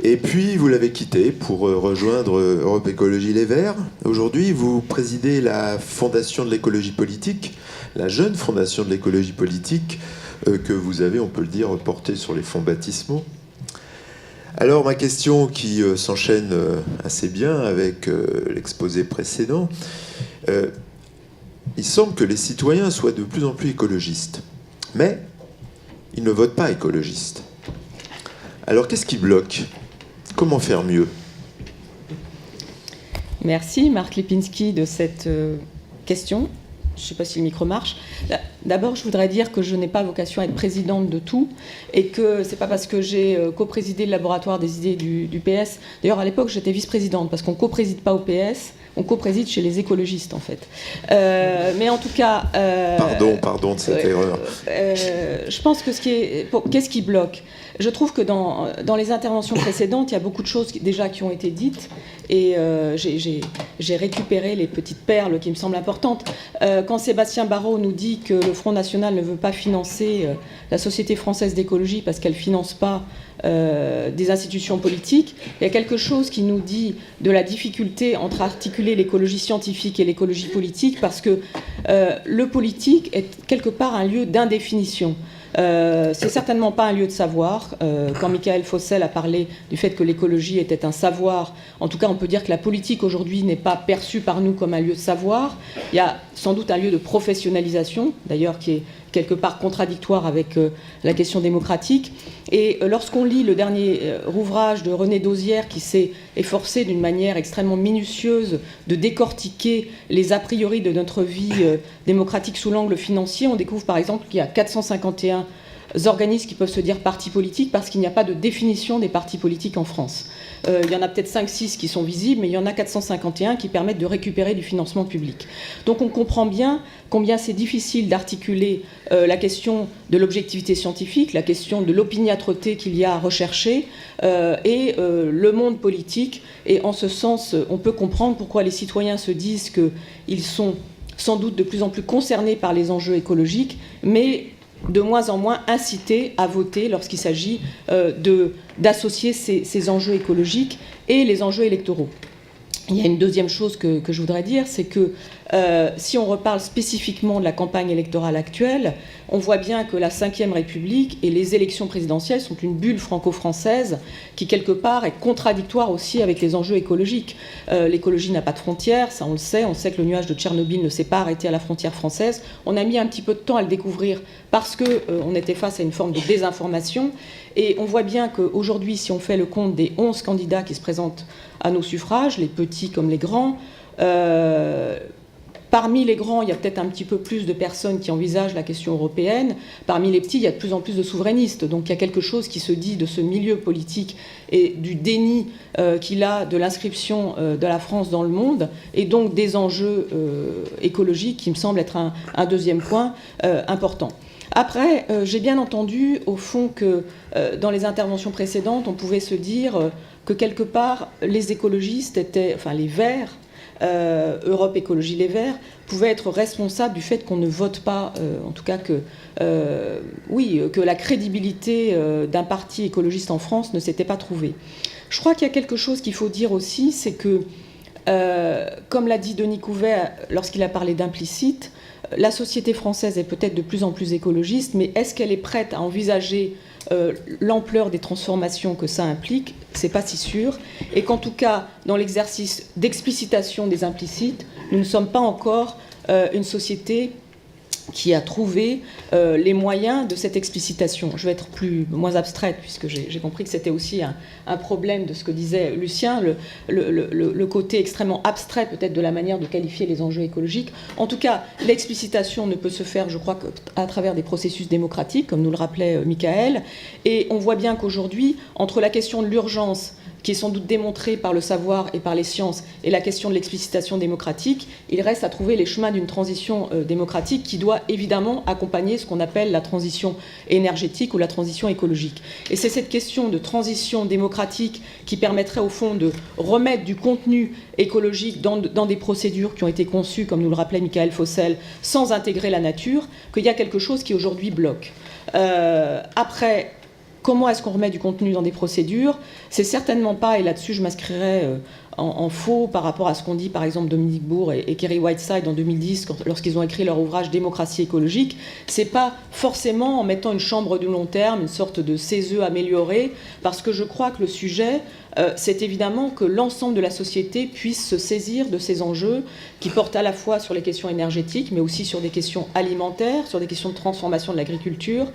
Et puis vous l'avez quitté pour rejoindre Europe Écologie Les Verts. Aujourd'hui, vous présidez la Fondation de l'écologie politique, la jeune Fondation de l'écologie politique, que vous avez, on peut le dire, portée sur les fonds baptismaux. Alors ma question qui s'enchaîne assez bien avec l'exposé précédent, il semble que les citoyens soient de plus en plus écologistes, mais ils ne votent pas écologistes. Alors qu'est-ce qui bloque ? Comment faire mieux ?
Merci Marc Lipinski de cette question. Je ne sais pas si le micro marche. D'abord, je voudrais dire que je n'ai pas vocation à être présidente de tout et que c'est pas parce que j'ai coprésidé le laboratoire des idées du PS. D'ailleurs, à l'époque, j'étais vice-présidente parce qu'on coprésidde pas au PS, on coprésidde chez les écologistes en fait. Mais en tout cas...
Pardon de cette erreur.
Je pense que qu'est-ce qui bloque ? Je trouve que dans les interventions précédentes, il y a beaucoup de choses déjà qui ont été dites et j'ai récupéré les petites perles qui me semblent importantes. Quand Sébastien Barrault nous dit que le Front National ne veut pas financer la Société française d'écologie parce qu'elle ne finance pas des institutions politiques, il y a quelque chose qui nous dit de la difficulté entre articuler l'écologie scientifique et l'écologie politique parce que le politique est quelque part un lieu d'indéfinition. C'est certainement pas un lieu de savoir. Quand Michael Fossel a parlé du fait que l'écologie était un savoir, en tout cas on peut dire que la politique aujourd'hui n'est pas perçue par nous comme un lieu de savoir. Il y a sans doute un lieu de professionnalisation, d'ailleurs qui est quelque part contradictoire avec la question démocratique. Et lorsqu'on lit le dernier ouvrage de René Dosière qui s'est efforcé d'une manière extrêmement minutieuse de décortiquer les a priori de notre vie démocratique sous l'angle financier, on découvre par exemple qu'il y a 451 organismes qui peuvent se dire partis politiques parce qu'il n'y a pas de définition des partis politiques en France. Il y en a peut-être 5-6 qui sont visibles, mais il y en a 451 qui permettent de récupérer du financement public. Donc on comprend bien combien c'est difficile d'articuler la question de l'objectivité scientifique, la question de l'opiniâtreté qu'il y a à rechercher, et le monde politique. Et en ce sens, on peut comprendre pourquoi les citoyens se disent qu'ils sont sans doute de plus en plus concernés par les enjeux écologiques, mais de moins en moins incités à voter lorsqu'il s'agit d'associer ces enjeux écologiques et les enjeux électoraux. Il y a une deuxième chose que je voudrais dire, c'est que si on reparle spécifiquement de la campagne électorale actuelle, on voit bien que la Ve République et les élections présidentielles sont une bulle franco-française qui, quelque part, est contradictoire aussi avec les enjeux écologiques. L'écologie n'a pas de frontières, ça on le sait. On sait que le nuage de Tchernobyl ne s'est pas arrêté à la frontière française. On a mis un petit peu de temps à le découvrir parce qu'on était face à une forme de désinformation. Et on voit bien qu'aujourd'hui, si on fait le compte des 11 candidats qui se présentent à nos suffrages, les petits comme les grands, parmi les grands, il y a peut-être un petit peu plus de personnes qui envisagent la question européenne. Parmi les petits, il y a de plus en plus de souverainistes. Donc il y a quelque chose qui se dit de ce milieu politique et du déni qu'il a de l'inscription de la France dans le monde, et donc des enjeux écologiques qui me semble être un deuxième point important. Après, j'ai bien entendu, au fond, que dans les interventions précédentes, on pouvait se dire que quelque part, les écologistes étaient, enfin les Verts, Europe Écologie Les Verts, pouvaient être responsables du fait qu'on ne vote pas, en tout cas que la crédibilité d'un parti écologiste en France ne s'était pas trouvée. Je crois qu'il y a quelque chose qu'il faut dire aussi, c'est que, comme l'a dit Denis Couvet lorsqu'il a parlé d'implicite, la société française est peut-être de plus en plus écologiste, mais est-ce qu'elle est prête à envisager l'ampleur des transformations que ça implique? C'est pas si sûr. Et qu'en tout cas, dans l'exercice d'explicitation des implicites, nous ne sommes pas encore une société qui a trouvé les moyens de cette explicitation. Je vais être moins abstraite, puisque j'ai compris que c'était aussi un problème de ce que disait Lucien, le côté extrêmement abstrait peut-être de la manière de qualifier les enjeux écologiques. En tout cas, l'explicitation ne peut se faire, je crois, qu'à travers des processus démocratiques, comme nous le rappelait Michael. Et on voit bien qu'aujourd'hui, entre la question de l'urgence, qui est sans doute démontrée par le savoir et par les sciences, et la question de l'explicitation démocratique, il reste à trouver les chemins d'une transition démocratique qui doit évidemment accompagner ce qu'on appelle la transition énergétique ou la transition écologique. Et c'est cette question de transition démocratique qui permettrait au fond de remettre du contenu écologique dans des procédures qui ont été conçues, comme nous le rappelait Michael Fossel, sans intégrer la nature, qu'il y a quelque chose qui aujourd'hui bloque. Après, comment est-ce qu'on remet du contenu dans des procédures? C'est certainement pas, et là-dessus je m'inscrirais en faux par rapport à ce qu'ont dit par exemple Dominique Bourg et Kerry Whiteside en 2010 lorsqu'ils ont écrit leur ouvrage Démocratie écologique. C'est pas forcément en mettant une chambre du long terme, une sorte de CESE améliorée, parce que je crois que le sujet c'est évidemment que l'ensemble de la société puisse se saisir de ces enjeux qui portent à la fois sur les questions énergétiques, mais aussi sur des questions alimentaires, sur des questions de transformation de l'agriculture,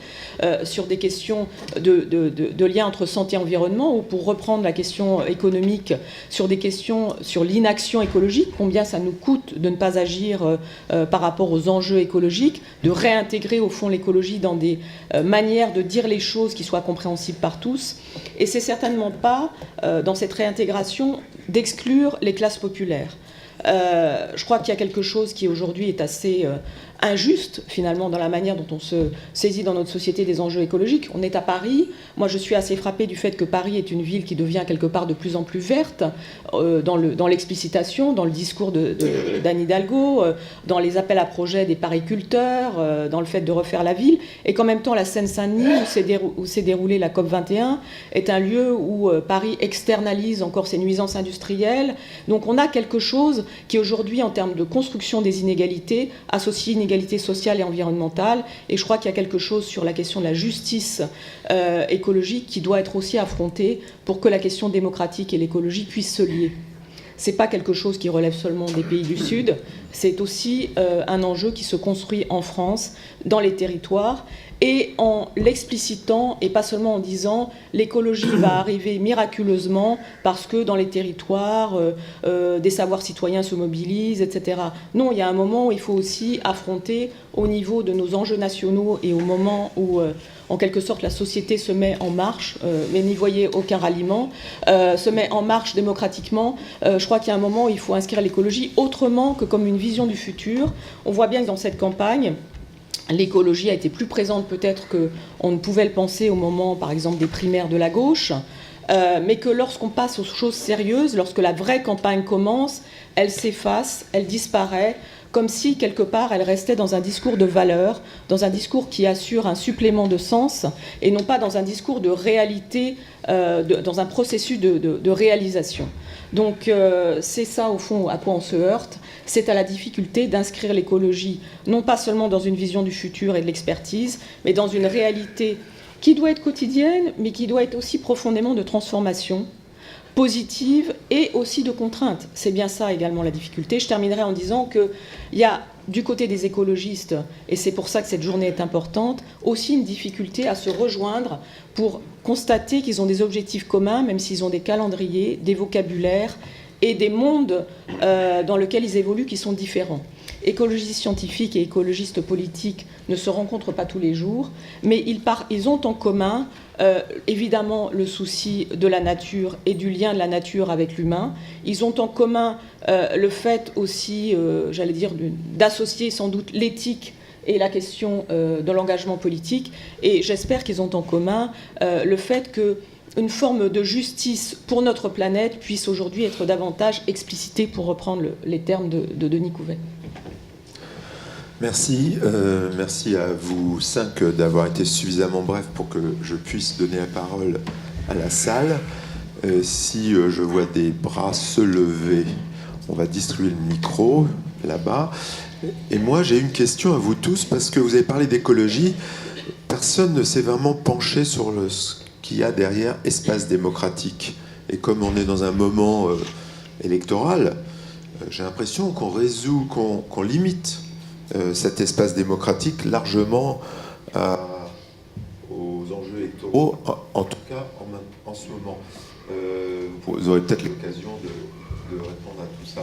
sur des questions de lien entre santé et environnement, ou pour reprendre la question économique, sur des questions sur l'inaction écologique, combien ça nous coûte de ne pas agir par rapport aux enjeux écologiques, de réintégrer au fond l'écologie dans des manières de dire les choses qui soient compréhensibles par tous. Et c'est certainement pas, dans cette réintégration, d'exclure les classes populaires. Je crois qu'il y a quelque chose qui aujourd'hui est assez injuste finalement dans la manière dont on se saisit dans notre société des enjeux écologiques. On est à Paris. Moi, je suis assez frappée du fait que Paris est une ville qui devient quelque part de plus en plus verte dans l'explicitation, dans le discours d'Anne Hidalgo, dans les appels à projets des pariculteurs, dans le fait de refaire la ville, et qu'en même temps la Seine-Saint-Denis, où s'est déroulée la COP21, est un lieu où Paris externalise encore ses nuisances industrielles. Donc on a quelque chose qui aujourd'hui, en termes de construction des inégalités, associe inégalités sociales et environnementales, et je crois qu'il y a quelque chose sur la question de la justice écologique qui doit être aussi affrontée pour que la question démocratique et l'écologie puissent se lier. C'est pas quelque chose qui relève seulement des pays du Sud, c'est aussi un enjeu qui se construit en France, dans les territoires, et en l'explicitant, et pas seulement en disant l'écologie va arriver miraculeusement parce que dans les territoires, des savoirs citoyens se mobilisent, etc. Non, il y a un moment où il faut aussi affronter au niveau de nos enjeux nationaux et au moment où, en quelque sorte, la société se met en marche, mais n'y voyez aucun ralliement, se met en marche démocratiquement. Je crois qu'il y a un moment où il faut inscrire l'écologie autrement que comme une vision du futur. On voit bien que dans cette campagne, l'écologie a été plus présente peut-être qu'on ne pouvait le penser au moment, par exemple, des primaires de la gauche, mais que lorsqu'on passe aux choses sérieuses, lorsque la vraie campagne commence, elle s'efface, elle disparaît, comme si, quelque part, elle restait dans un discours de valeur, dans un discours qui assure un supplément de sens, et non pas dans un discours de réalité, dans un processus de réalisation. Donc c'est ça, au fond, à quoi on se heurte. C'est à la difficulté d'inscrire l'écologie, non pas seulement dans une vision du futur et de l'expertise, mais dans une réalité qui doit être quotidienne, mais qui doit être aussi profondément de transformation, positive et aussi de contrainte. C'est bien ça également la difficulté. Je terminerai en disant qu'il y a du côté des écologistes, et c'est pour ça que cette journée est importante, aussi une difficulté à se rejoindre pour constater qu'ils ont des objectifs communs, même s'ils ont des calendriers, des vocabulaires et des mondes dans lesquels ils évoluent qui sont différents. Écologistes scientifiques et écologistes politiques ne se rencontrent pas tous les jours, mais ils ont en commun évidemment le souci de la nature et du lien de la nature avec l'humain. Ils ont en commun le fait aussi, j'allais dire, d'associer sans doute l'éthique et la question de l'engagement politique. Et j'espère qu'ils ont en commun le fait qu'une forme de justice pour notre planète puisse aujourd'hui être davantage explicitée, pour reprendre les termes de Denis Couvet.
Merci. Merci à vous 5 d'avoir été suffisamment bref pour que je puisse donner la parole à la salle. Si je vois des bras se lever, on va distribuer le micro là-bas. Et moi, j'ai une question à vous tous, parce que vous avez parlé d'écologie. Personne ne s'est vraiment penché sur ce qu'il y a derrière espace démocratique. Et comme on est dans un moment électoral, j'ai l'impression qu'on limite cet espace démocratique largement aux enjeux électoraux, en tout cas en ce moment. Vous aurez peut-être l'occasion de répondre à tout ça.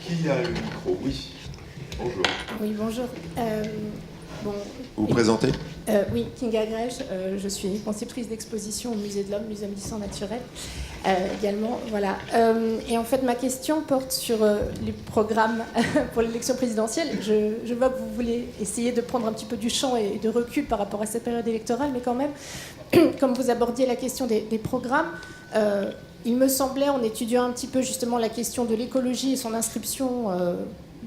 Qui a le micro? Oui. Bonjour.
Oui, bonjour.
Vous vous présentez?
Oui, Kinga Grèche, je suis conceptrice d'exposition au Musée de l'Homme, Musée d'histoire naturelle également. Voilà. Et en fait, ma question porte sur les programmes pour l'élection présidentielle. Je vois que vous voulez essayer de prendre un petit peu du champ et de recul par rapport à cette période électorale, mais quand même, comme vous abordiez la question des programmes, il me semblait, en étudiant un petit peu justement la question de l'écologie et son inscription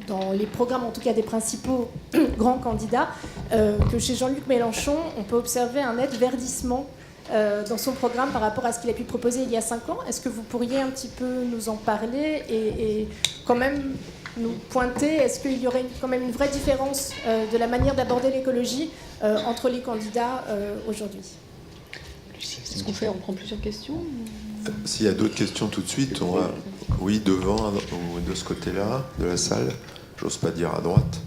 dans les programmes, en tout cas des principaux grands candidats, que chez Jean-Luc Mélenchon, on peut observer un net verdissement dans son programme par rapport à ce qu'il a pu proposer il y a 5 ans. Est-ce que vous pourriez un petit peu nous en parler et quand même nous pointer, est-ce qu'il y aurait quand même une vraie différence de la manière d'aborder l'écologie entre les candidats aujourd'hui?
Est-ce qu'on fait, on prend plusieurs questions?
S'il y a d'autres questions tout de suite, on va... Oui, devant, ou de ce côté-là, de la salle. J'ose pas dire à droite.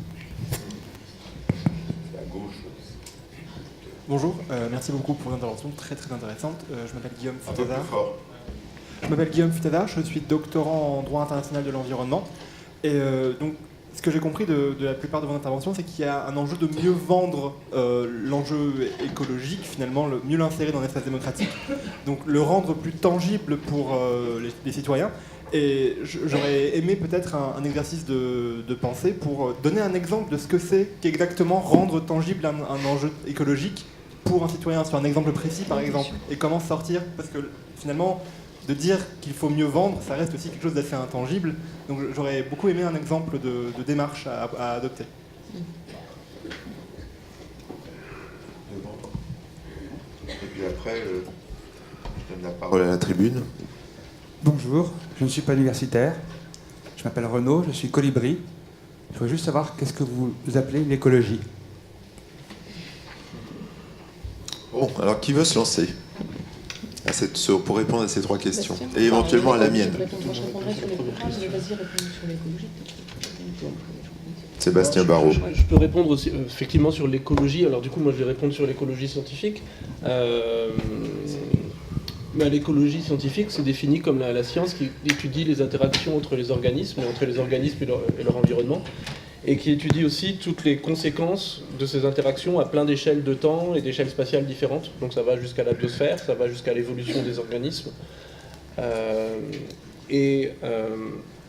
Bonjour, merci beaucoup pour l'intervention très très intéressante. Je m'appelle Guillaume
Un peu
Futazard.
plus fort.
Je m'appelle Guillaume Futazard, je suis doctorant en droit international de l'environnement. Et donc, ce que j'ai compris de la plupart de vos interventions, c'est qu'il y a un enjeu de mieux vendre l'enjeu écologique, finalement, mieux l'insérer dans l'espace démocratique, donc le rendre plus tangible pour les citoyens. Et j'aurais aimé peut-être un exercice de pensée pour donner un exemple de ce que c'est qu'exactement rendre tangible un enjeu écologique pour un citoyen, sur un exemple précis par exemple, et comment sortir, parce que finalement, de dire qu'il faut mieux vendre, ça reste aussi quelque chose d'assez intangible. Donc j'aurais beaucoup aimé un exemple de démarche à adopter.
Et puis après, je donne la parole à la tribune.
Bonjour, je ne suis pas universitaire. Je m'appelle Renaud, je suis colibri. Je voudrais juste savoir qu'est-ce que vous appelez l'écologie.
Bon, alors qui veut se lancer pour répondre à ces trois questions, et éventuellement à la mienne. Sébastien Barrault.
Je peux répondre aussi, effectivement sur l'écologie. Alors du coup, moi je vais répondre sur l'écologie scientifique. L'écologie scientifique, c'est défini comme la science qui étudie les interactions entre les organismes et leur environnement, et qui étudie aussi toutes les conséquences de ces interactions à plein d'échelles de temps et d'échelles spatiales différentes. Donc ça va jusqu'à la biosphère, ça va jusqu'à l'évolution des organismes.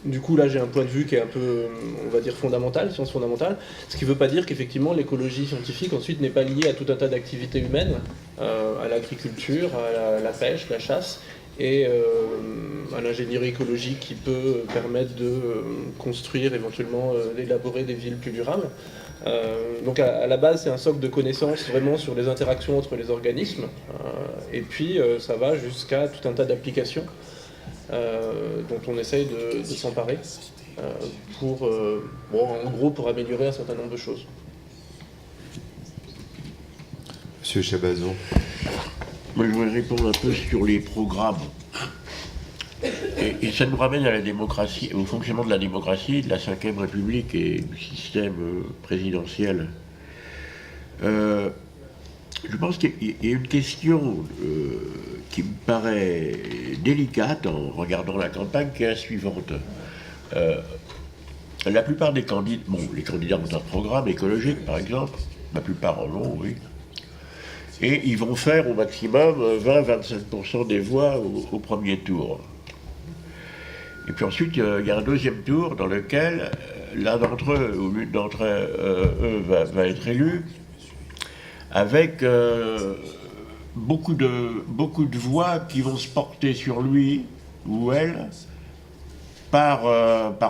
Du coup, là, j'ai un point de vue qui est un peu, on va dire, fondamental, science fondamentale, ce qui ne veut pas dire qu'effectivement l'écologie scientifique ensuite n'est pas liée à tout un tas d'activités humaines, à l'agriculture, à la pêche, la chasse, et à l'ingénierie écologique qui peut permettre de construire, éventuellement d'élaborer des villes plus durables. Donc à la base, c'est un socle de connaissances vraiment sur les interactions entre les organismes, et puis ça va jusqu'à tout un tas d'applications dont on essaye de s'emparer en gros pour améliorer un certain nombre de choses.
Monsieur Chabazon.
Moi, je voudrais répondre un peu sur les programmes. Et ça nous ramène à la démocratie, au fonctionnement de la démocratie, de la Ve République et du système présidentiel. Je pense qu'il y a une question qui me paraît délicate en regardant la campagne, qui est la suivante. La plupart des candidats, les candidats ont un programme écologique par exemple, la plupart en ont, oui. Et ils vont faire au maximum 20-25% des voix au premier tour. Et puis ensuite, il y a un deuxième tour dans lequel l'un d'entre eux, ou l'une d'entre eux va être élu, avec beaucoup de voix qui vont se porter sur lui ou elle par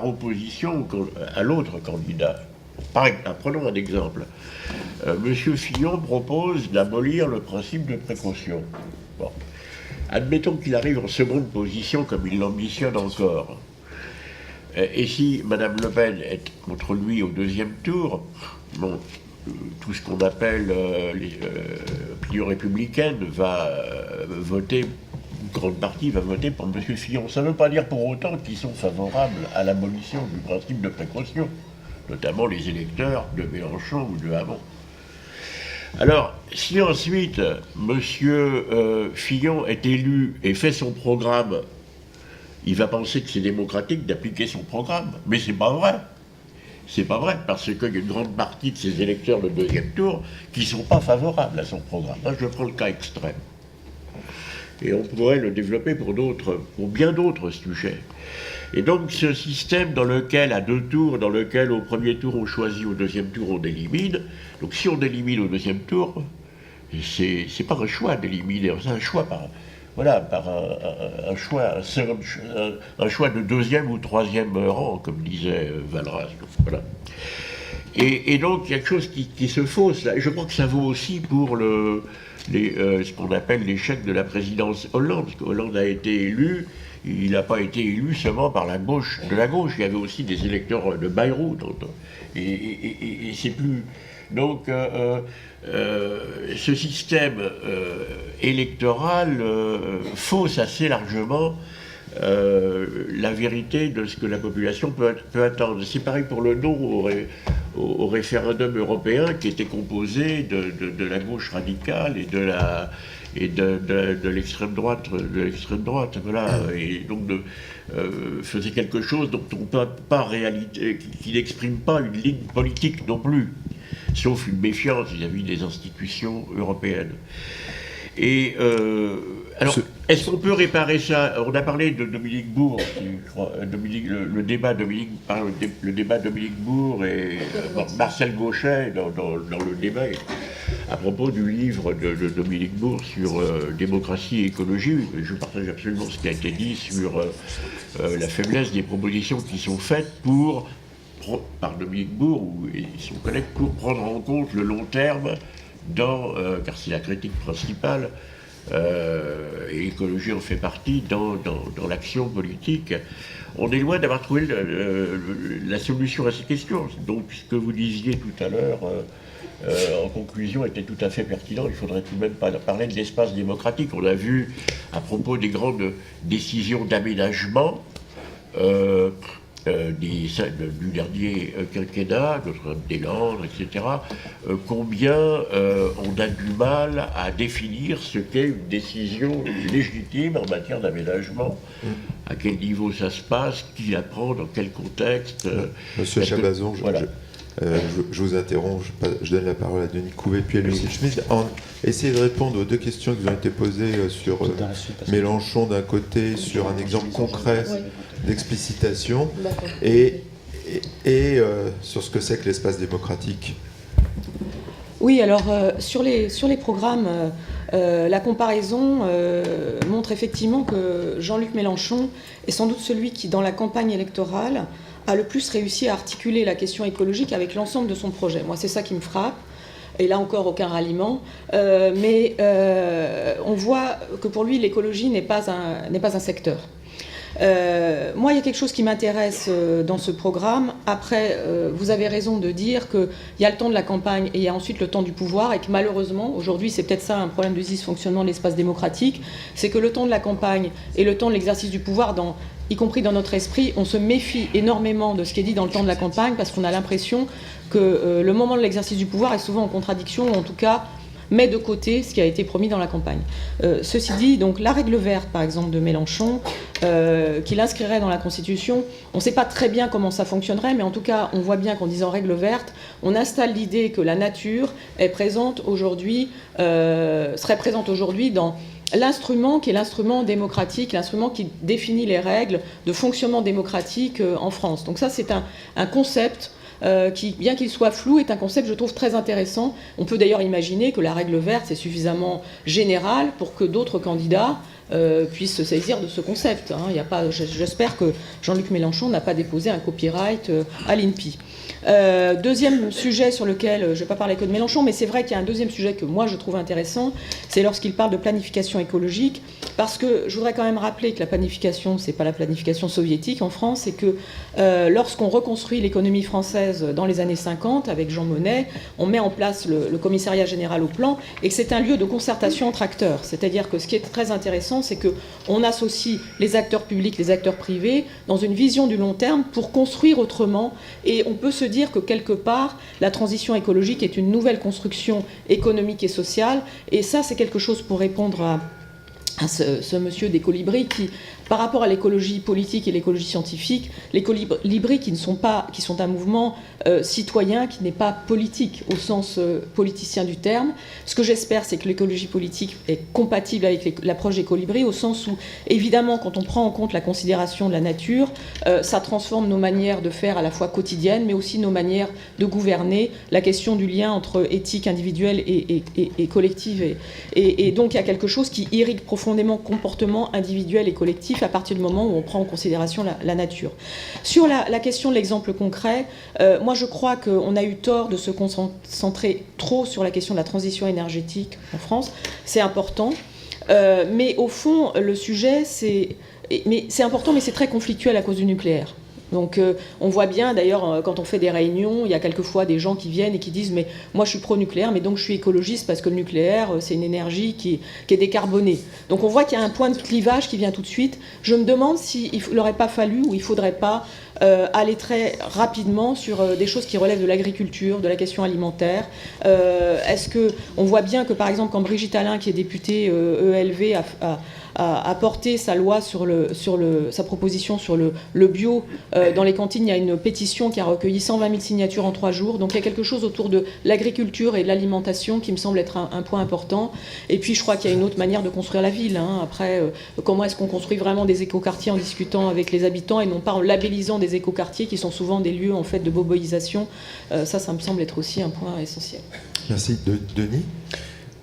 opposition à l'autre candidat. Prenons un exemple. Monsieur Fillon propose d'abolir le principe de précaution. Bon. Admettons qu'il arrive en seconde position comme il l'ambitionne encore. Et si Madame Le Pen est contre lui au deuxième tour, tout ce qu'on appelle l'opinion républicaine va voter, une grande partie va voter pour M. Fillon. Ça ne veut pas dire pour autant qu'ils sont favorables à l'abolition du principe de précaution, notamment les électeurs de Mélenchon ou de Hamon. Alors, si ensuite M. Fillon est élu et fait son programme, il va penser que c'est démocratique d'appliquer son programme, mais c'est pas vrai. C'est pas vrai, parce qu'il y a une grande partie de ces électeurs de deuxième tour qui ne sont pas favorables à son programme. Là, je prends le cas extrême. Et on pourrait le développer pour bien d'autres sujets. Et donc, ce système dans lequel, à deux tours, dans lequel au premier tour on choisit, au deuxième tour on élimine, donc si on élimine au deuxième tour, c'est pas un choix d'éliminer, c'est un choix par un choix de deuxième ou troisième rang, comme disait Valras. Voilà. Et donc, il y a quelque chose qui se fausse là. Et je crois que ça vaut aussi pour ce qu'on appelle l'échec de la présidence Hollande, parce que Hollande a été élu. Il n'a pas été élu seulement par la gauche. Il y avait aussi des électeurs de Bayrou. Et c'est plus... Donc, ce système électoral fausse assez largement la vérité de ce que la population peut attendre. C'est pareil pour le non au référendum européen qui était composé de la gauche radicale et de l'extrême droite, voilà, et donc faisait quelque chose dont on ne peut pas réalité, qui n'exprime pas une ligne politique non plus, sauf une méfiance vis-à-vis des institutions européennes. Et alors, est-ce qu'on peut réparer ça? On a parlé de Dominique Bourg, je crois, le débat Dominique Bourg et Marcel Gauchet dans le débat à propos du livre de Dominique Bourg sur démocratie et écologie. Je partage absolument ce qui a été dit sur la faiblesse des propositions qui sont faites par Dominique Bourg et son collègue pour prendre en compte le long terme car c'est la critique principale, et l'écologie en fait partie dans l'action politique. On est loin d'avoir trouvé la solution à ces questions. Donc ce que vous disiez tout à l'heure en conclusion était tout à fait pertinent. Il faudrait tout de même parler de l'espace démocratique. On a vu à propos des grandes décisions d'aménagement du dernier quinquennat, Notre-Dame-des-Landes, etc., combien on a du mal à définir ce qu'est une décision légitime en matière d'aménagement, à quel niveau ça se passe, qui la prend, dans quel contexte.
Monsieur Chabazon, je vous interromps, je donne la parole à Denis Couvet puis à Lucille Schmid. Essayez de répondre aux deux questions qui vous ont été posées sur Mélenchon d'un côté, sur un exemple concret d'explicitation, et sur ce que c'est que l'espace démocratique.
Oui, alors sur les programmes, la comparaison montre effectivement que Jean-Luc Mélenchon est sans doute celui qui, dans la campagne électorale, a le plus réussi à articuler la question écologique avec l'ensemble de son projet. Moi, c'est ça qui me frappe. Et là encore, aucun ralliement. Mais on voit que pour lui, l'écologie n'est pas un secteur. Moi, il y a quelque chose qui m'intéresse dans ce programme. Après, vous avez raison de dire qu'il y a le temps de la campagne et il y a ensuite le temps du pouvoir, et que malheureusement, aujourd'hui, c'est peut-être ça un problème de dysfonctionnement de l'espace démocratique, c'est que le temps de la campagne et le temps de l'exercice du pouvoir, y compris dans notre esprit, on se méfie énormément de ce qui est dit dans le temps de la campagne, parce qu'on a l'impression que le moment de l'exercice du pouvoir est souvent en contradiction, ou en tout cas met de côté ce qui a été promis dans la campagne. Ceci dit, donc la règle verte, par exemple, de Mélenchon, qu'il inscrirait dans la Constitution, on ne sait pas très bien comment ça fonctionnerait, mais en tout cas, on voit bien qu'en disant règle verte, on installe l'idée que la nature est présente aujourd'hui, serait présente aujourd'hui dans l'instrument qui est l'instrument démocratique, l'instrument qui définit les règles de fonctionnement démocratique en France. Donc ça, c'est un concept qui, bien qu'il soit flou, est un concept, je trouve, très intéressant. On peut d'ailleurs imaginer que la règle verte, c'est suffisamment général pour que d'autres candidats puissent se saisir de ce concept. J'espère que Jean-Luc Mélenchon n'a pas déposé un copyright à l'INPI. Deuxième sujet sur lequel, je ne vais pas parler que de Mélenchon, mais c'est vrai qu'il y a un deuxième sujet que moi je trouve intéressant, c'est lorsqu'il parle de planification écologique, parce que je voudrais quand même rappeler que la planification, c'est pas la planification soviétique en France, et que lorsqu'on reconstruit l'économie française dans les années 50, avec Jean Monnet, on met en place le commissariat général au plan, et que c'est un lieu de concertation entre acteurs. C'est-à-dire que ce qui est très intéressant, c'est qu'on associe les acteurs publics, les acteurs privés, dans une vision du long terme pour construire autrement, et on peut se dire que quelque part, la transition écologique est une nouvelle construction économique et sociale, et ça, c'est quelque chose pour répondre à ce monsieur des colibris qui, par rapport à l'écologie politique et l'écologie scientifique, les colibris qui sont un mouvement citoyen qui n'est pas politique au sens politicien du terme. Ce que j'espère, c'est que l'écologie politique est compatible avec l'approche des colibris, au sens où, évidemment, quand on prend en compte la considération de la nature, ça transforme nos manières de faire à la fois quotidiennes, mais aussi nos manières de gouverner, la question du lien entre éthique individuelle et collective. Et donc, il y a quelque chose qui irrigue profondément comportement individuel et collectif à partir du moment où on prend en considération la nature. Sur la question de l'exemple concret, moi je crois qu'on a eu tort de se concentrer trop sur la question de la transition énergétique en France. C'est important, mais au fond le sujet c'est important, mais c'est très conflictuel à cause du nucléaire. Donc on voit bien d'ailleurs quand on fait des réunions, il y a quelquefois des gens qui viennent et qui disent mais moi je suis pro-nucléaire mais donc je suis écologiste parce que le nucléaire c'est une énergie qui est décarbonée. Donc on voit qu'il y a un point de clivage qui vient tout de suite. Je me demande s'il n'aurait pas fallu ou il ne faudrait pas aller très rapidement sur des choses qui relèvent de l'agriculture, de la question alimentaire. Est-ce qu'on voit bien que par exemple quand Brigitte Allain qui est députée ELV a porté sa loi sa proposition sur le bio. Dans les cantines, il y a une pétition qui a recueilli 120 000 signatures en 3 jours. Donc il y a quelque chose autour de l'agriculture et de l'alimentation qui me semble être un point important. Et puis je crois qu'il y a une autre manière de construire la ville. Après, comment est-ce qu'on construit vraiment des écoquartiers en discutant avec les habitants et non pas en labellisant des écoquartiers qui sont souvent des lieux en fait de boboisation. Ça me semble être aussi un point essentiel.
Merci. Denis ?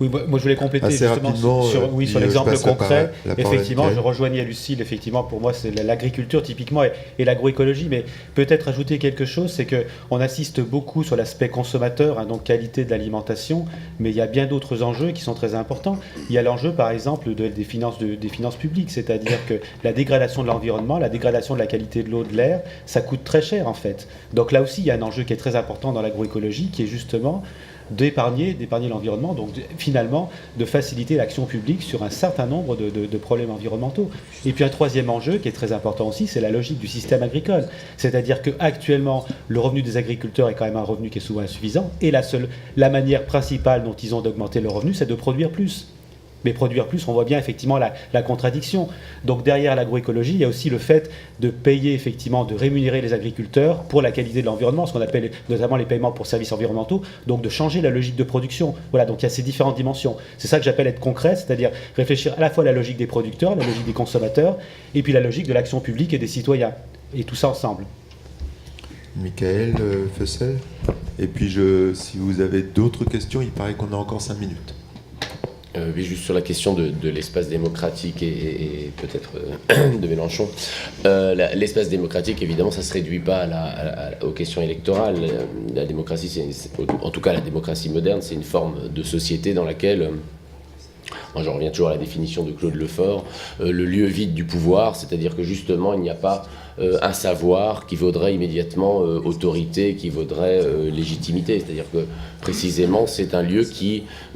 Oui, moi je voulais compléter
assez
justement sur l'exemple concret. Effectivement, je rejoignais Lucille. Effectivement, pour moi, c'est l'agriculture typiquement et l'agroécologie. Mais peut-être ajouter quelque chose, c'est qu'on assiste beaucoup sur l'aspect consommateur, donc qualité de l'alimentation, mais il y a bien d'autres enjeux qui sont très importants. Il y a l'enjeu, par exemple, des finances publiques, c'est-à-dire que la dégradation de l'environnement, la dégradation de la qualité de l'eau, de l'air, ça coûte très cher en fait. Donc là aussi, il y a un enjeu qui est très important dans l'agroécologie, qui est justement d'épargner l'environnement, donc finalement de faciliter l'action publique sur un certain nombre de problèmes environnementaux. Et puis un troisième enjeu qui est très important aussi, c'est la logique du système agricole. C'est-à-dire qu'actuellement, le revenu des agriculteurs est quand même un revenu qui est souvent insuffisant, et la manière principale dont ils ont d'augmenter le revenu, c'est de produire plus. Mais produire plus, on voit bien effectivement la contradiction. Donc derrière l'agroécologie, il y a aussi le fait de payer effectivement, de rémunérer les agriculteurs pour la qualité de l'environnement, ce qu'on appelle notamment les paiements pour services environnementaux, donc de changer la logique de production. Voilà, donc il y a ces différentes dimensions. C'est ça que j'appelle être concret, c'est-à-dire réfléchir à la fois à la logique des producteurs, la logique des consommateurs, et puis la logique de l'action publique et des citoyens. Et tout ça ensemble.
Michael Fessel. Et puis si vous avez d'autres questions, il paraît qu'on a encore 5 minutes.
Oui, juste sur la question de l'espace démocratique et peut-être de Mélenchon. L'espace démocratique, évidemment, ça ne se réduit pas aux questions électorales. La démocratie, en tout cas la démocratie moderne, c'est une forme de société dans laquelle, moi j'en reviens toujours à la définition de Claude Lefort, le lieu vide du pouvoir, c'est-à-dire que justement il n'y a pas un savoir qui vaudrait immédiatement autorité, qui vaudrait légitimité. C'est-à-dire que précisément c'est un lieu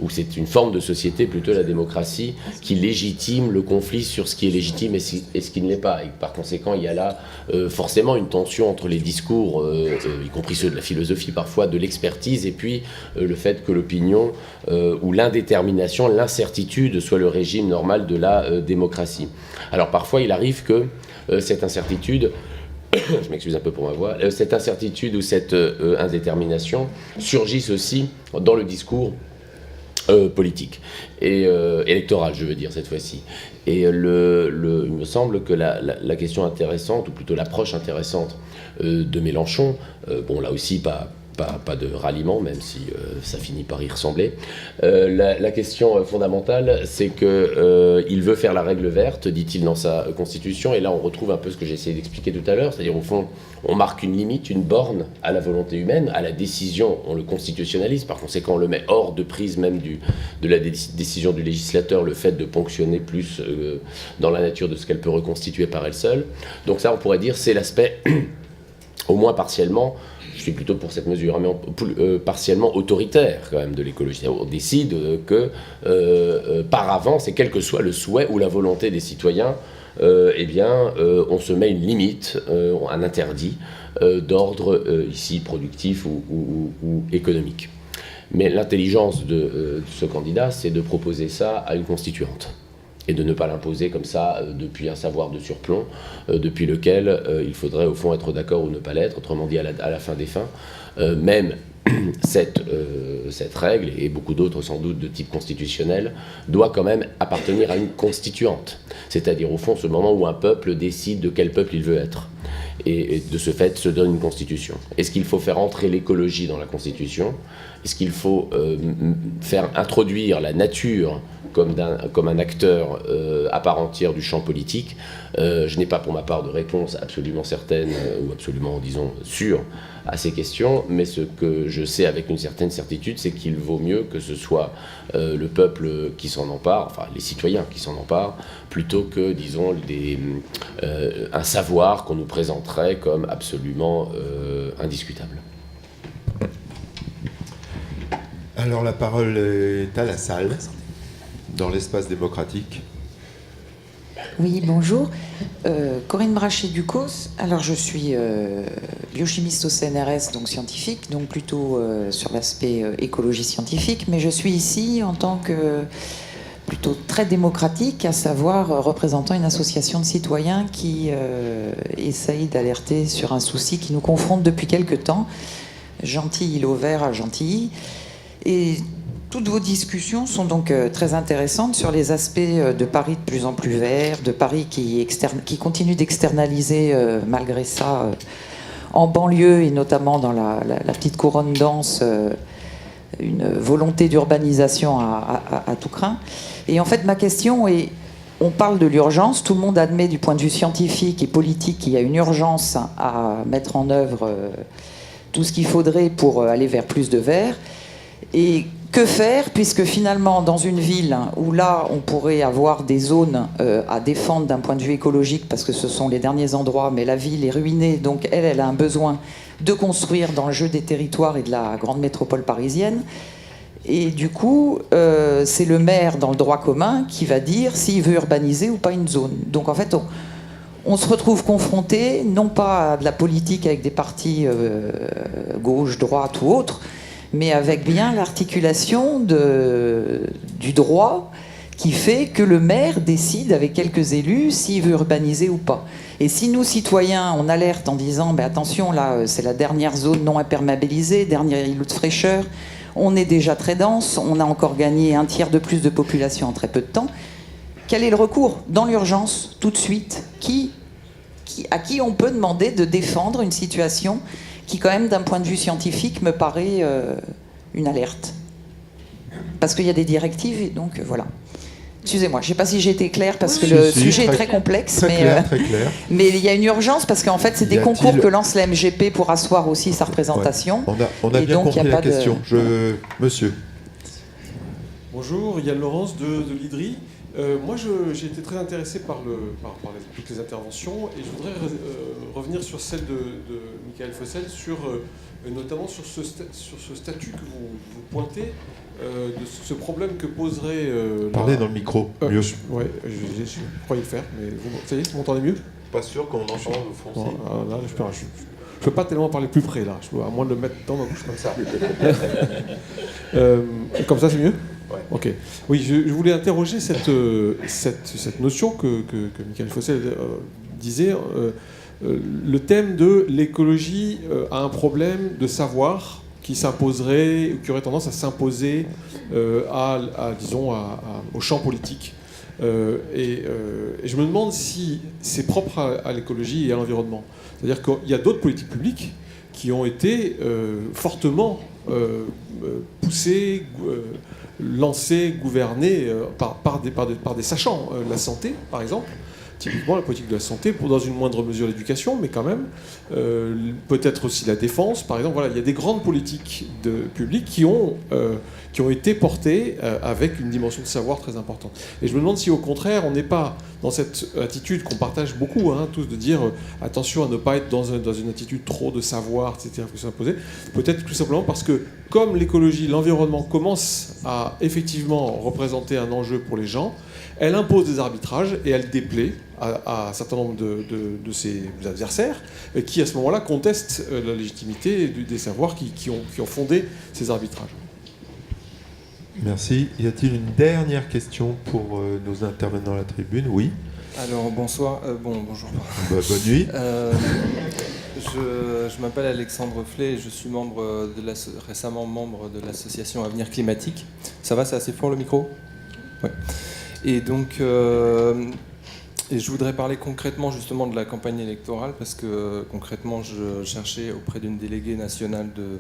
où c'est une forme de société, plutôt la démocratie, qui légitime le conflit sur ce qui est légitime et ce qui ne l'est pas. Et par conséquent, il y a là forcément une tension entre les discours, y compris ceux de la philosophie parfois, de l'expertise, et puis le fait que l'opinion ou l'indétermination, l'incertitude soit le régime normal de la démocratie. Alors parfois il arrive que cette incertitude, je m'excuse un peu pour ma voix, cette incertitude ou cette indétermination surgissent aussi dans le discours politique et électoral, je veux dire cette fois-ci. Et il me semble que la question intéressante, ou plutôt l'approche intéressante de Mélenchon, bon là aussi pas de ralliement, même si ça finit par y ressembler. La question fondamentale, c'est qu'il veut faire la règle verte, dit-il dans sa constitution, et là on retrouve un peu ce que j'ai essayé d'expliquer tout à l'heure, c'est-à-dire au fond, on marque une limite, une borne à la volonté humaine, à la décision, on le constitutionnalise, par conséquent on le met hors de prise même de la décision du législateur, le fait de ponctionner plus dans la nature de ce qu'elle peut reconstituer par elle seule. Donc ça, on pourrait dire, c'est l'aspect, au moins partiellement, je suis plutôt pour cette mesure, mais partiellement autoritaire quand même de l'écologie. On décide que par avance, et quel que soit le souhait ou la volonté des citoyens, on se met une limite, un interdit d'ordre ici productif ou économique. Mais l'intelligence de ce candidat, c'est de proposer ça à une constituante et de ne pas l'imposer comme ça depuis un savoir de surplomb, depuis lequel il faudrait au fond être d'accord ou ne pas l'être, autrement dit à la fin des fins. Même cette règle, et beaucoup d'autres sans doute de type constitutionnel, doit quand même appartenir à une constituante. C'est-à-dire au fond ce moment où un peuple décide de quel peuple il veut être. Et de ce fait se donne une constitution. Est-ce qu'il faut faire entrer l'écologie dans la constitution ? Est-ce qu'il faut faire introduire la nature comme un acteur à part entière du champ politique? Je n'ai pas pour ma part de réponse absolument certaine ou absolument, disons, sûre à ces questions, mais ce que je sais avec une certaine certitude, c'est qu'il vaut mieux que ce soit le peuple qui s'en empare, enfin les citoyens qui s'en emparent, plutôt que, disons, un savoir qu'on nous présenterait présenterait comme absolument indiscutable.
Alors la parole est à la salle, dans l'espace démocratique.
Oui, bonjour. Corinne Brachet-Ducos. Alors, je suis biochimiste au CNRS, donc scientifique, donc plutôt sur l'aspect écologie scientifique, mais je suis ici en tant que plutôt très démocratique, à savoir représentant une association de citoyens qui essaye d'alerter sur un souci qui nous confronte depuis quelque temps. Gentilly-Île-au-Vert à Gentilly. Et toutes vos discussions sont donc très intéressantes sur les aspects de Paris de plus en plus vert, de Paris qui continue d'externaliser malgré ça en banlieue et notamment dans la petite couronne dense une volonté d'urbanisation à tout crin. Et en fait ma question est, on parle de l'urgence, tout le monde admet du point de vue scientifique et politique qu'il y a une urgence à mettre en œuvre tout ce qu'il faudrait pour aller vers plus de vert. Et que faire, puisque finalement, dans une ville où là, on pourrait avoir des zones à défendre d'un point de vue écologique, parce que ce sont les derniers endroits, mais la ville est ruinée, donc elle a un besoin de construire dans le jeu des territoires et de la grande métropole parisienne. Et du coup, c'est le maire, dans le droit commun, qui va dire s'il veut urbaniser ou pas une zone. Donc en fait, on se retrouve confronté, non pas à de la politique avec des partis gauche, droite ou autres, mais avec bien l'articulation du droit qui fait que le maire décide avec quelques élus s'il veut urbaniser ou pas. Et si nous, citoyens, on alerte en disant attention, là, c'est la dernière zone non imperméabilisée, dernier îlot de fraîcheur, on est déjà très dense, on a encore gagné 1/3 de plus de population en très peu de temps, quel est le recours dans l'urgence, tout de suite, à qui on peut demander de défendre une situation qui, quand même, d'un point de vue scientifique, me paraît une alerte. Parce qu'il y a des directives, et donc voilà. Excusez-moi, je ne sais pas si j'ai été claire, parce que le sujet est très complexe.
Très clair, très clair.
Mais il y a une urgence, parce qu'en fait, c'est des concours que lance la MGP pour asseoir aussi sa représentation.
Ouais. On a bien
donc,
compris la question. Monsieur.
Bonjour, Yann Laurence de l'IDRI. Moi, j'ai été très intéressé par toutes les interventions et je voudrais revenir sur celle de Michael Fossel, notamment sur ce statut que vous pointez, de ce problème que poserait...
Parlez dans le micro, mieux.
Oui, je croyais le faire, mais ça y est, vous m'entendez mieux ?
Pas sûr qu'on entend au fond.
Bon, là, je peux pas tellement parler plus près, là, à moins de le mettre dans ma bouche comme ça. Comme ça, c'est mieux ? Ouais. Ok. Oui, je voulais interroger cette notion que Michael Fossel disait. Le thème de l'écologie a un problème de savoir qui s'imposerait, qui aurait tendance à s'imposer au champ politique. Et je me demande si c'est propre à l'écologie et à l'environnement. C'est-à-dire qu'il y a d'autres politiques publiques qui ont été fortement poussées, lancées, gouvernées par des sachants. La santé, par exemple. Typiquement, la politique de la santé, dans une moindre mesure l'éducation, mais quand même, peut-être aussi la défense, par exemple. Voilà, il y a des grandes politiques publiques qui ont été portées avec une dimension de savoir très importante. Et je me demande si, au contraire, on n'est pas dans cette attitude qu'on partage beaucoup, tous, de dire attention à ne pas être dans une attitude trop de savoir, etc., que s'imposer. Peut-être tout simplement parce que, comme l'écologie, l'environnement commence à effectivement représenter un enjeu pour les gens, elle impose des arbitrages et elle déplaît à un certain nombre de ses adversaires qui, à ce moment-là, contestent la légitimité des savoirs qui ont fondé ces arbitrages.
Merci. Y a-t-il une dernière question pour nos intervenants à la tribune ? Oui.
Alors, bonsoir. Bonjour.
Bonne nuit.
Je m'appelle Alexandre Flay et je suis récemment membre de l'association Avenir Climatique. Ça va, c'est assez fort le micro ? Ouais. Et donc, je voudrais parler concrètement justement de la campagne électorale parce que concrètement, je cherchais auprès d'une déléguée nationale de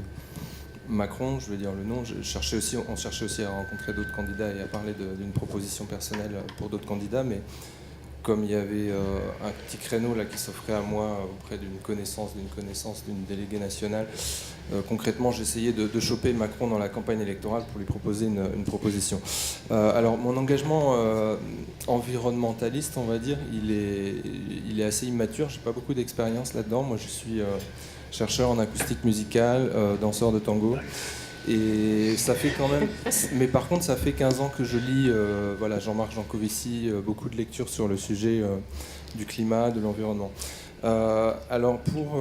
Macron, je vais dire le nom, on cherchait aussi à rencontrer d'autres candidats et à parler d'une proposition personnelle pour d'autres candidats, mais comme il y avait un petit créneau là qui s'offrait à moi auprès d'une connaissance, d'une déléguée nationale, concrètement, j'essayais de choper Macron dans la campagne électorale pour lui proposer une proposition. Alors, mon engagement environnementaliste, on va dire, il est assez immature. J'ai pas beaucoup d'expérience là-dedans. Moi, je suis chercheur en acoustique musicale, danseur de tango. Et ça fait quand même... Mais par contre, ça fait 15 ans que je lis voilà, Jean-Marc Jancovici, beaucoup de lectures sur le sujet du climat, de l'environnement. Alors pour...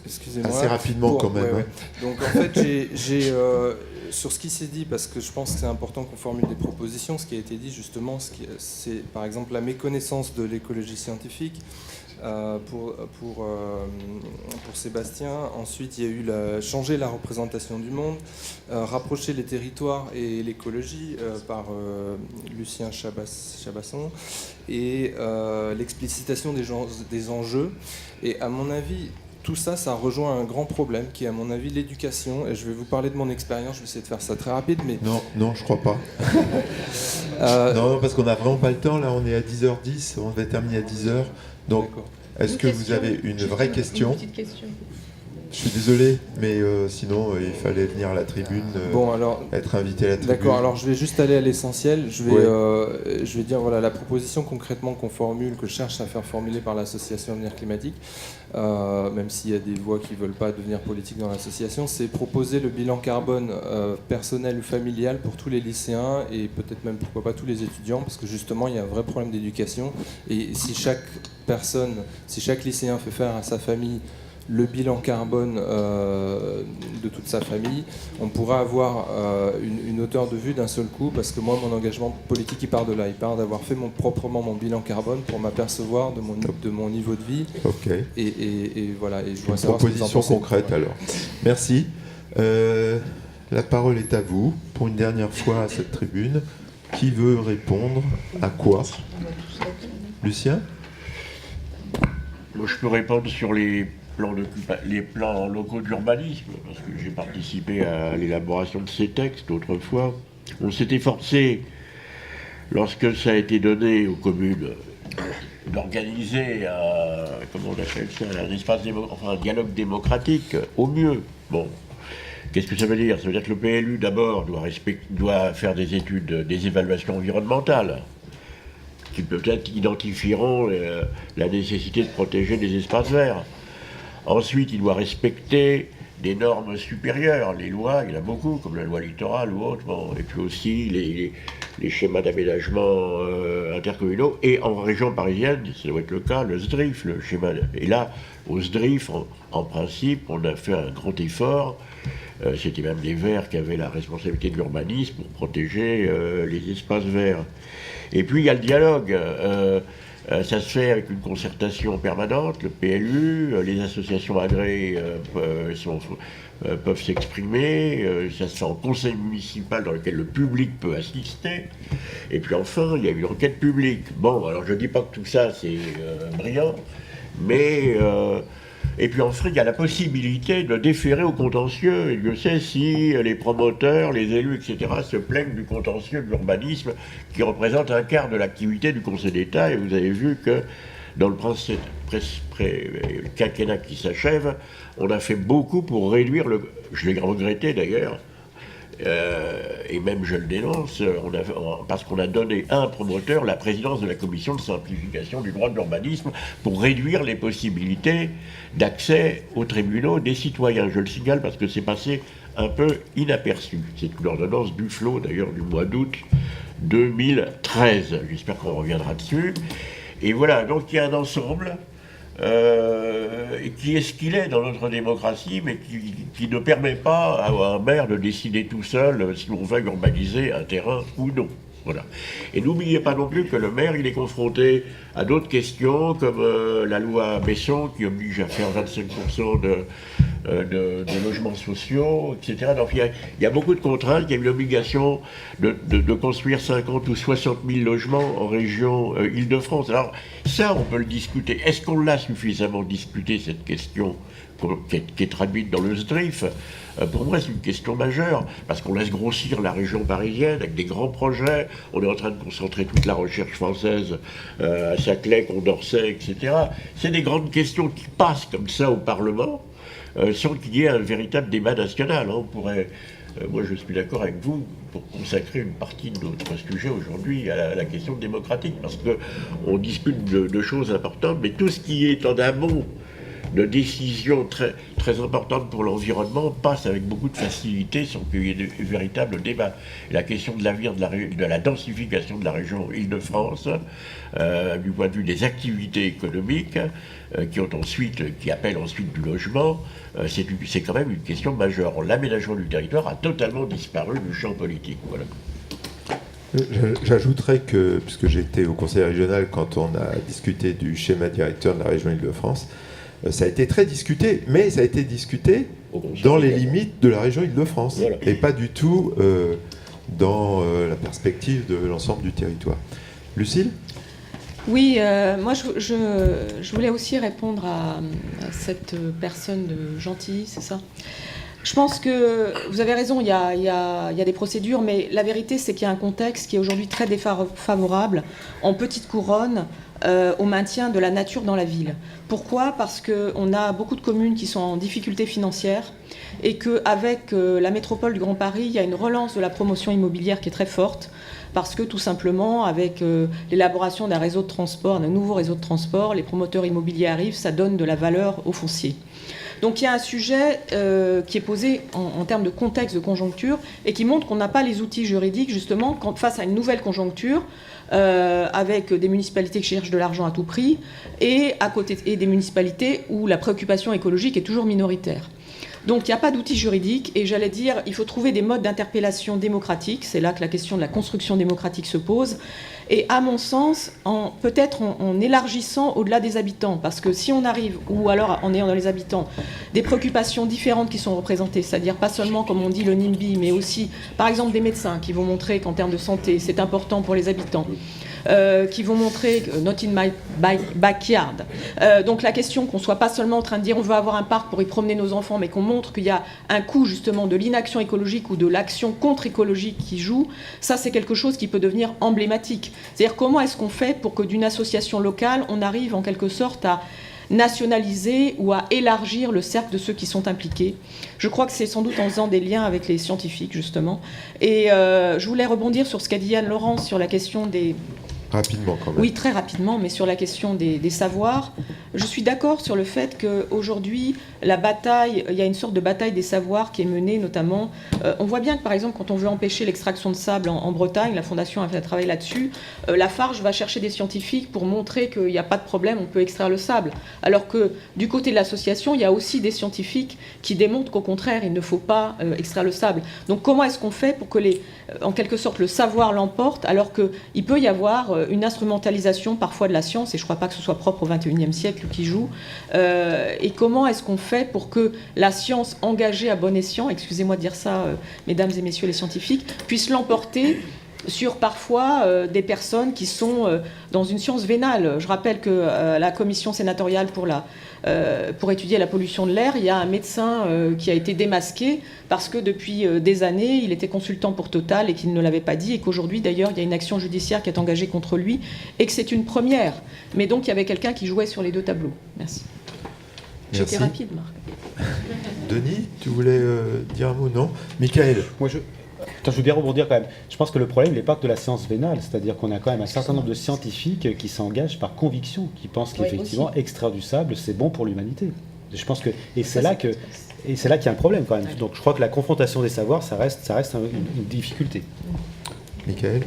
Excusez-moi.
Assez rapidement quand même.
Ouais, ouais. Donc en fait, j'ai sur ce qui s'est dit, parce que je pense que c'est important qu'on formule des propositions, ce qui a été dit justement, c'est par exemple la méconnaissance de l'écologie scientifique. Pour Sébastien. Ensuite, il y a eu changer la représentation du monde, rapprocher les territoires et l'écologie par Lucien Chabasson, et l'explicitation des enjeux. Et à mon avis, tout ça, ça rejoint un grand problème qui est, à mon avis, l'éducation. Et je vais vous parler de mon expérience. Je vais essayer de faire ça très rapide. Mais...
Non, je crois pas. Non, parce qu'on n'a vraiment pas le temps. Là, on est à 10h10. On va terminer à 10h. Donc, est-ce que vous avez une vraie question ?
Une petite question.
Je suis désolé, mais sinon, il fallait venir à la tribune,
bon, alors,
être invité à la tribune.
D'accord, alors je vais juste aller à l'essentiel. Je vais dire, voilà, la proposition concrètement qu'on formule, que je cherche à faire formuler par l'association Avenir Climatique, même s'il y a des voix qui ne veulent pas devenir politique dans l'association, c'est proposer le bilan carbone personnel ou familial pour tous les lycéens et peut-être même, pourquoi pas, tous les étudiants, parce que justement, il y a un vrai problème d'éducation. Et si chaque lycéen fait faire à sa famille le bilan carbone de toute sa famille, on pourra avoir une hauteur de vue d'un seul coup, parce que moi, mon engagement politique, il part de là. Il part d'avoir fait proprement mon bilan carbone pour m'apercevoir de mon niveau de vie.
Ok.
Et voilà. Et je
une
voudrais savoir
proposition
ce que vous en pensez.
concrète, alors. Merci. La parole est à vous, pour une dernière fois à cette tribune. Qui veut répondre à quoi ? Lucien ?
Moi, je peux répondre sur les plans locaux d'urbanisme, parce que j'ai participé à l'élaboration de ces textes autrefois. On s'est efforcé, lorsque ça a été donné aux communes, d'organiser un espace un dialogue démocratique au mieux. Bon, qu'est-ce que ça veut dire ? Ça veut dire que le PLU, d'abord, doit faire des études, des évaluations environnementales, qui peut-être identifieront la nécessité de protéger les espaces verts. Ensuite, il doit respecter des normes supérieures, les lois, il y en a beaucoup, comme la loi littorale ou autre, et puis aussi les schémas d'aménagement intercommunaux, et en région parisienne, ça doit être le cas, le SDRIF, le schéma. Et là, au SDRIF, en principe, on a fait un grand effort, c'était même les Verts qui avaient la responsabilité de l'urbanisme pour protéger les espaces verts. Et puis il y a le dialogue. Ça se fait avec une concertation permanente, le PLU, les associations agréées peuvent s'exprimer, ça se fait en conseil municipal dans lequel le public peut assister, et puis enfin, il y a une enquête publique. Bon, alors je ne dis pas que tout ça c'est brillant, mais... et puis enfin, il y a la possibilité de déférer au contentieux. Et Dieu sait si les promoteurs, les élus, etc. se plaignent du contentieux de l'urbanisme qui représente un quart de l'activité du Conseil d'État. Et vous avez vu que dans le quinquennat qui s'achève, on a fait beaucoup pour réduire je l'ai regretté d'ailleurs, et même je le dénonce, parce qu'on a donné à un promoteur la présidence de la commission de simplification du droit de l'urbanisme pour réduire les possibilités d'accès aux tribunaux des citoyens. Je le signale parce que c'est passé un peu inaperçu. C'est une ordonnance Duflot d'ailleurs du mois d'août 2013. J'espère qu'on reviendra dessus. Et voilà, donc il y a un ensemble qui est ce qu'il est dans notre démocratie, mais qui ne permet pas à un maire de décider tout seul si on va urbaniser un terrain ou non. Voilà. Et n'oubliez pas non plus que le maire, il est confronté à d'autres questions, comme la loi Besson, qui oblige à faire 25% de logements sociaux, etc. Donc il y a beaucoup de contraintes. Il y a une obligation de construire 50 ou 60 000 logements en région Île-de-France. Alors ça, on peut le discuter. Est-ce qu'on l'a suffisamment discuté, cette question qui est traduite dans le SDRIF? Pour moi, c'est une question majeure, parce qu'on laisse grossir la région parisienne avec des grands projets. On est en train de concentrer toute la recherche française à Saclay, Condorcet, etc. C'est des grandes questions qui passent comme ça au Parlement, sans qu'il y ait un véritable débat national. On pourrait, moi je suis d'accord avec vous, pour consacrer une partie de notre sujet aujourd'hui à la question démocratique, parce qu'on discute de choses importantes, mais tout ce qui est en amont de décisions très, très importantes pour l'environnement passe avec beaucoup de facilité sans qu'il y ait de véritable débat. La question de l'avenir de la densification de la région Île-de-France, du point de vue des activités économiques, qui appellent ensuite du logement, c'est quand même une question majeure. L'aménagement du territoire a totalement disparu du champ politique. Voilà.
J'ajouterais que, puisque j'étais au conseil régional quand on a discuté du schéma directeur de la région Île-de-France, ça a été très discuté, mais ça a été discuté dans les limites de la région Île-de-France, voilà, et pas du tout dans la perspective de l'ensemble du territoire. Lucile ?
Oui, moi je voulais aussi répondre à cette personne de Gentilly, c'est ça ? Je pense que vous avez raison, il y a des procédures, mais la vérité c'est qu'il y a un contexte qui est aujourd'hui très défavorable en petite couronne au maintien de la nature dans la ville. Pourquoi ? Parce qu'on a beaucoup de communes qui sont en difficulté financière et qu'avec la métropole du Grand Paris, il y a une relance de la promotion immobilière qui est très forte, parce que tout simplement, avec l'élaboration d'un réseau de transport, d'un nouveau réseau de transport, les promoteurs immobiliers arrivent, ça donne de la valeur au foncier. Donc il y a un sujet qui est posé en termes de contexte, de conjoncture, et qui montre qu'on n'a pas les outils juridiques, justement, face à une nouvelle conjoncture, avec des municipalités qui cherchent de l'argent à tout prix, et des municipalités où la préoccupation écologique est toujours minoritaire. Donc il n'y a pas d'outils juridiques, et j'allais dire, il faut trouver des modes d'interpellation démocratique. C'est là que la question de la construction démocratique se pose. Et à mon sens, peut-être en élargissant au-delà des habitants, parce que si on arrive, ou alors en ayant dans les habitants des préoccupations différentes qui sont représentées, c'est-à-dire pas seulement, comme on dit, le NIMBY, mais aussi, par exemple, des médecins qui vont montrer qu'en termes de santé, c'est important pour les habitants, qui vont montrer not in my backyard. Donc la question qu'on ne soit pas seulement en train de dire on veut avoir un parc pour y promener nos enfants, mais qu'on montre qu'il y a un coût justement de l'inaction écologique ou de l'action contre-écologique qui joue, ça c'est quelque chose qui peut devenir emblématique. C'est-à-dire comment est-ce qu'on fait pour que d'une association locale, on arrive en quelque sorte à nationaliser ou à élargir le cercle de ceux qui sont impliqués. Je crois que c'est sans doute en faisant des liens avec les scientifiques justement. Et je voulais rebondir sur ce qu'a dit Yann Laurence sur la question des...
Rapidement quand même.
Oui, très rapidement, mais sur la question des savoirs. Je suis d'accord sur le fait qu'aujourd'hui, la bataille, il y a une sorte de bataille des savoirs qui est menée notamment. On voit bien que par exemple, quand on veut empêcher l'extraction de sable en Bretagne, la Fondation a fait un travail là-dessus, Lafarge va chercher des scientifiques pour montrer qu'il n'y a pas de problème, on peut extraire le sable. Alors que du côté de l'association, il y a aussi des scientifiques qui démontrent qu'au contraire, il ne faut pas extraire le sable. Donc comment est-ce qu'on fait pour que en quelque sorte le savoir l'emporte, alors qu'il peut y avoir une instrumentalisation parfois de la science, et je ne crois pas que ce soit propre au XXIe siècle qui joue, et comment est-ce qu'on fait pour que la science engagée à bon escient, excusez-moi de dire ça, mesdames et messieurs les scientifiques, puisse l'emporter sur parfois des personnes qui sont dans une science vénale. Je rappelle que la commission sénatoriale pour étudier la pollution de l'air, il y a un médecin qui a été démasqué parce que depuis des années, il était consultant pour Total et qu'il ne l'avait pas dit, et qu'aujourd'hui d'ailleurs il y a une action judiciaire qui est engagée contre lui et que c'est une première. Mais donc il y avait quelqu'un qui jouait sur les deux tableaux. Merci. J'étais rapide, Marc.
Denis, tu voulais dire un mot? Non. Michael?
Je veux bien rebondir quand même. Je pense que le problème n'est pas que de la science vénale, c'est-à-dire qu'on a quand même un certain nombre de scientifiques qui s'engagent par conviction, qui pensent qu'effectivement extraire du sable c'est bon pour l'humanité. Je pense que c'est là qu'il y a un problème quand même. Donc je crois que la confrontation des savoirs, ça reste une difficulté.
Michael?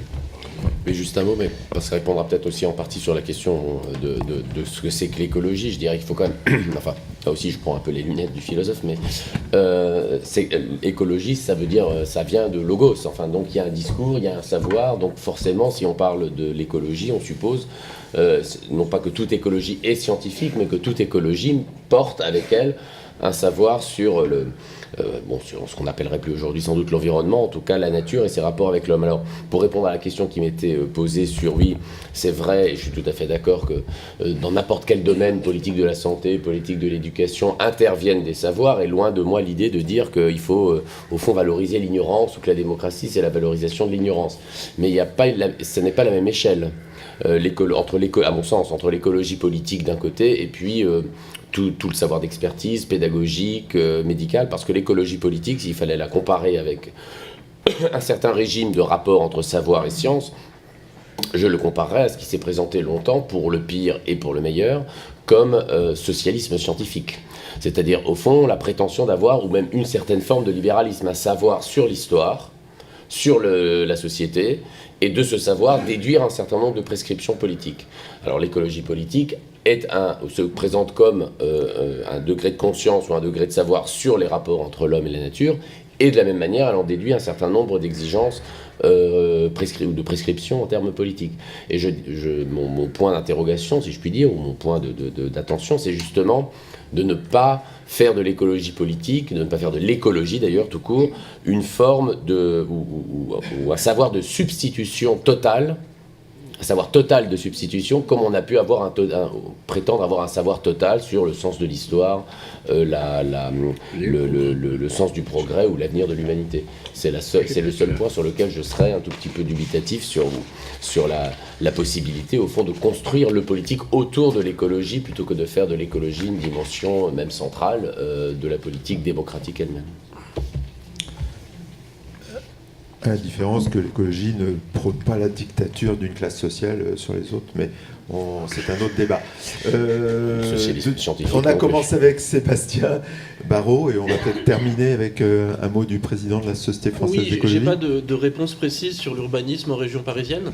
Mais juste un mot, mais ça répondra peut-être aussi en partie sur la question de ce que c'est que l'écologie. Je dirais qu'il faut quand même, enfin, là aussi je prends un peu les lunettes du philosophe, mais écologie, ça veut dire, ça vient de logos. Enfin, donc il y a un discours, il y a un savoir. Donc forcément, si on parle de l'écologie, on suppose non pas que toute écologie est scientifique, mais que toute écologie porte avec elle un savoir sur sur ce qu'on appellerait plus aujourd'hui sans doute l'environnement, en tout cas la nature et ses rapports avec l'homme. Alors, pour répondre à la question qui m'était posée sur oui, c'est vrai, et je suis tout à fait d'accord que dans n'importe quel domaine, politique de la santé, politique de l'éducation, interviennent des savoirs, et loin de moi l'idée de dire qu'il faut au fond valoriser l'ignorance ou que la démocratie c'est la valorisation de l'ignorance. Mais ce n'est pas la même échelle. À mon sens, entre l'écologie politique d'un côté et puis tout le savoir d'expertise, pédagogique, médical, parce que l'écologie politique, s'il fallait la comparer avec un certain régime de rapport entre savoir et science, je le comparerais à ce qui s'est présenté longtemps, pour le pire et pour le meilleur, comme socialisme scientifique. C'est-à-dire, au fond, la prétention d'avoir, ou même une certaine forme de libéralisme, à savoir sur l'histoire, sur la société, et de ce savoir déduire un certain nombre de prescriptions politiques. Alors l'écologie politique se présente comme un degré de conscience ou un degré de savoir sur les rapports entre l'homme et la nature, et de la même manière, elle en déduit un certain nombre d'exigences ou de prescriptions en termes politiques. Et mon point d'interrogation, si je puis dire, ou mon point d'attention, c'est justement de ne pas faire de l'écologie politique, de ne pas faire de l'écologie d'ailleurs tout court, une forme ou un savoir de substitution totale, un savoir total de substitution, comme on a pu prétendre avoir un savoir total sur le sens de l'histoire, le sens du progrès ou l'avenir de l'humanité. C'est le seul point sur lequel je serais un tout petit peu dubitatif sur la possibilité, au fond, de construire le politique autour de l'écologie, plutôt que de faire de l'écologie une dimension même centrale de la politique démocratique elle-même.
À la différence que l'écologie ne prône pas la dictature d'une classe sociale sur les autres, mais c'est un autre débat. On a commencé avec Sébastien Barrault et on va peut-être terminer avec un mot du président de la Société française d'écologie.
J'ai pas de réponse précise sur l'urbanisme en région parisienne.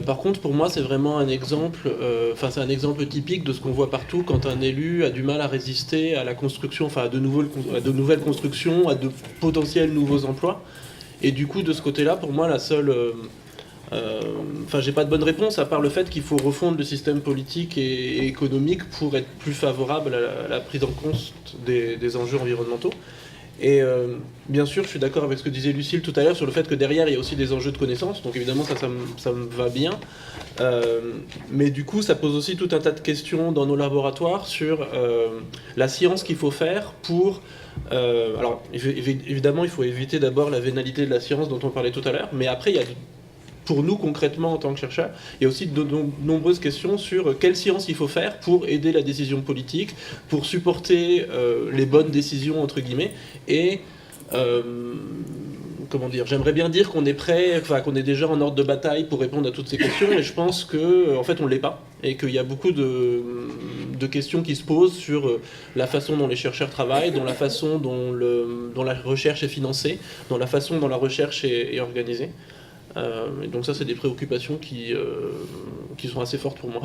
Par contre, pour moi, c'est vraiment un exemple, c'est un exemple typique de ce qu'on voit partout quand un élu a du mal à résister à la construction, à de nouvelles constructions, à de potentiels nouveaux emplois. Et du coup, de ce côté-là, pour moi, la seule... j'ai pas de bonne réponse, à part le fait qu'il faut refondre le système politique et économique pour être plus favorable à la prise en compte des enjeux environnementaux. Et bien sûr, je suis d'accord avec ce que disait Lucille tout à l'heure sur le fait que derrière, il y a aussi des enjeux de connaissance. Donc évidemment, ça me va bien. Mais du coup, ça pose aussi tout un tas de questions dans nos laboratoires sur la science qu'il faut faire pour... alors, évidemment, il faut éviter d'abord la vénalité de la science dont on parlait tout à l'heure. Mais après, il y a... Pour nous, concrètement, en tant que chercheurs, il y a aussi de nombreuses questions sur quelle science il faut faire pour aider la décision politique, pour supporter les bonnes décisions, entre guillemets, et... j'aimerais bien dire qu'on est prêt, qu'on est déjà en ordre de bataille pour répondre à toutes ces questions, mais je pense qu'en fait on ne l'est pas, et qu'il y a beaucoup de questions qui se posent sur la façon dont les chercheurs travaillent, dans la façon dont la recherche est financée, dans la façon dont la recherche est organisée. Et donc ça, c'est des préoccupations qui sont assez fortes pour moi.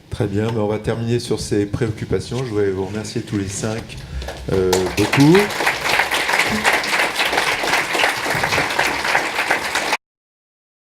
Très bien, on va terminer sur ces préoccupations. Je voudrais vous remercier tous les 5 beaucoup.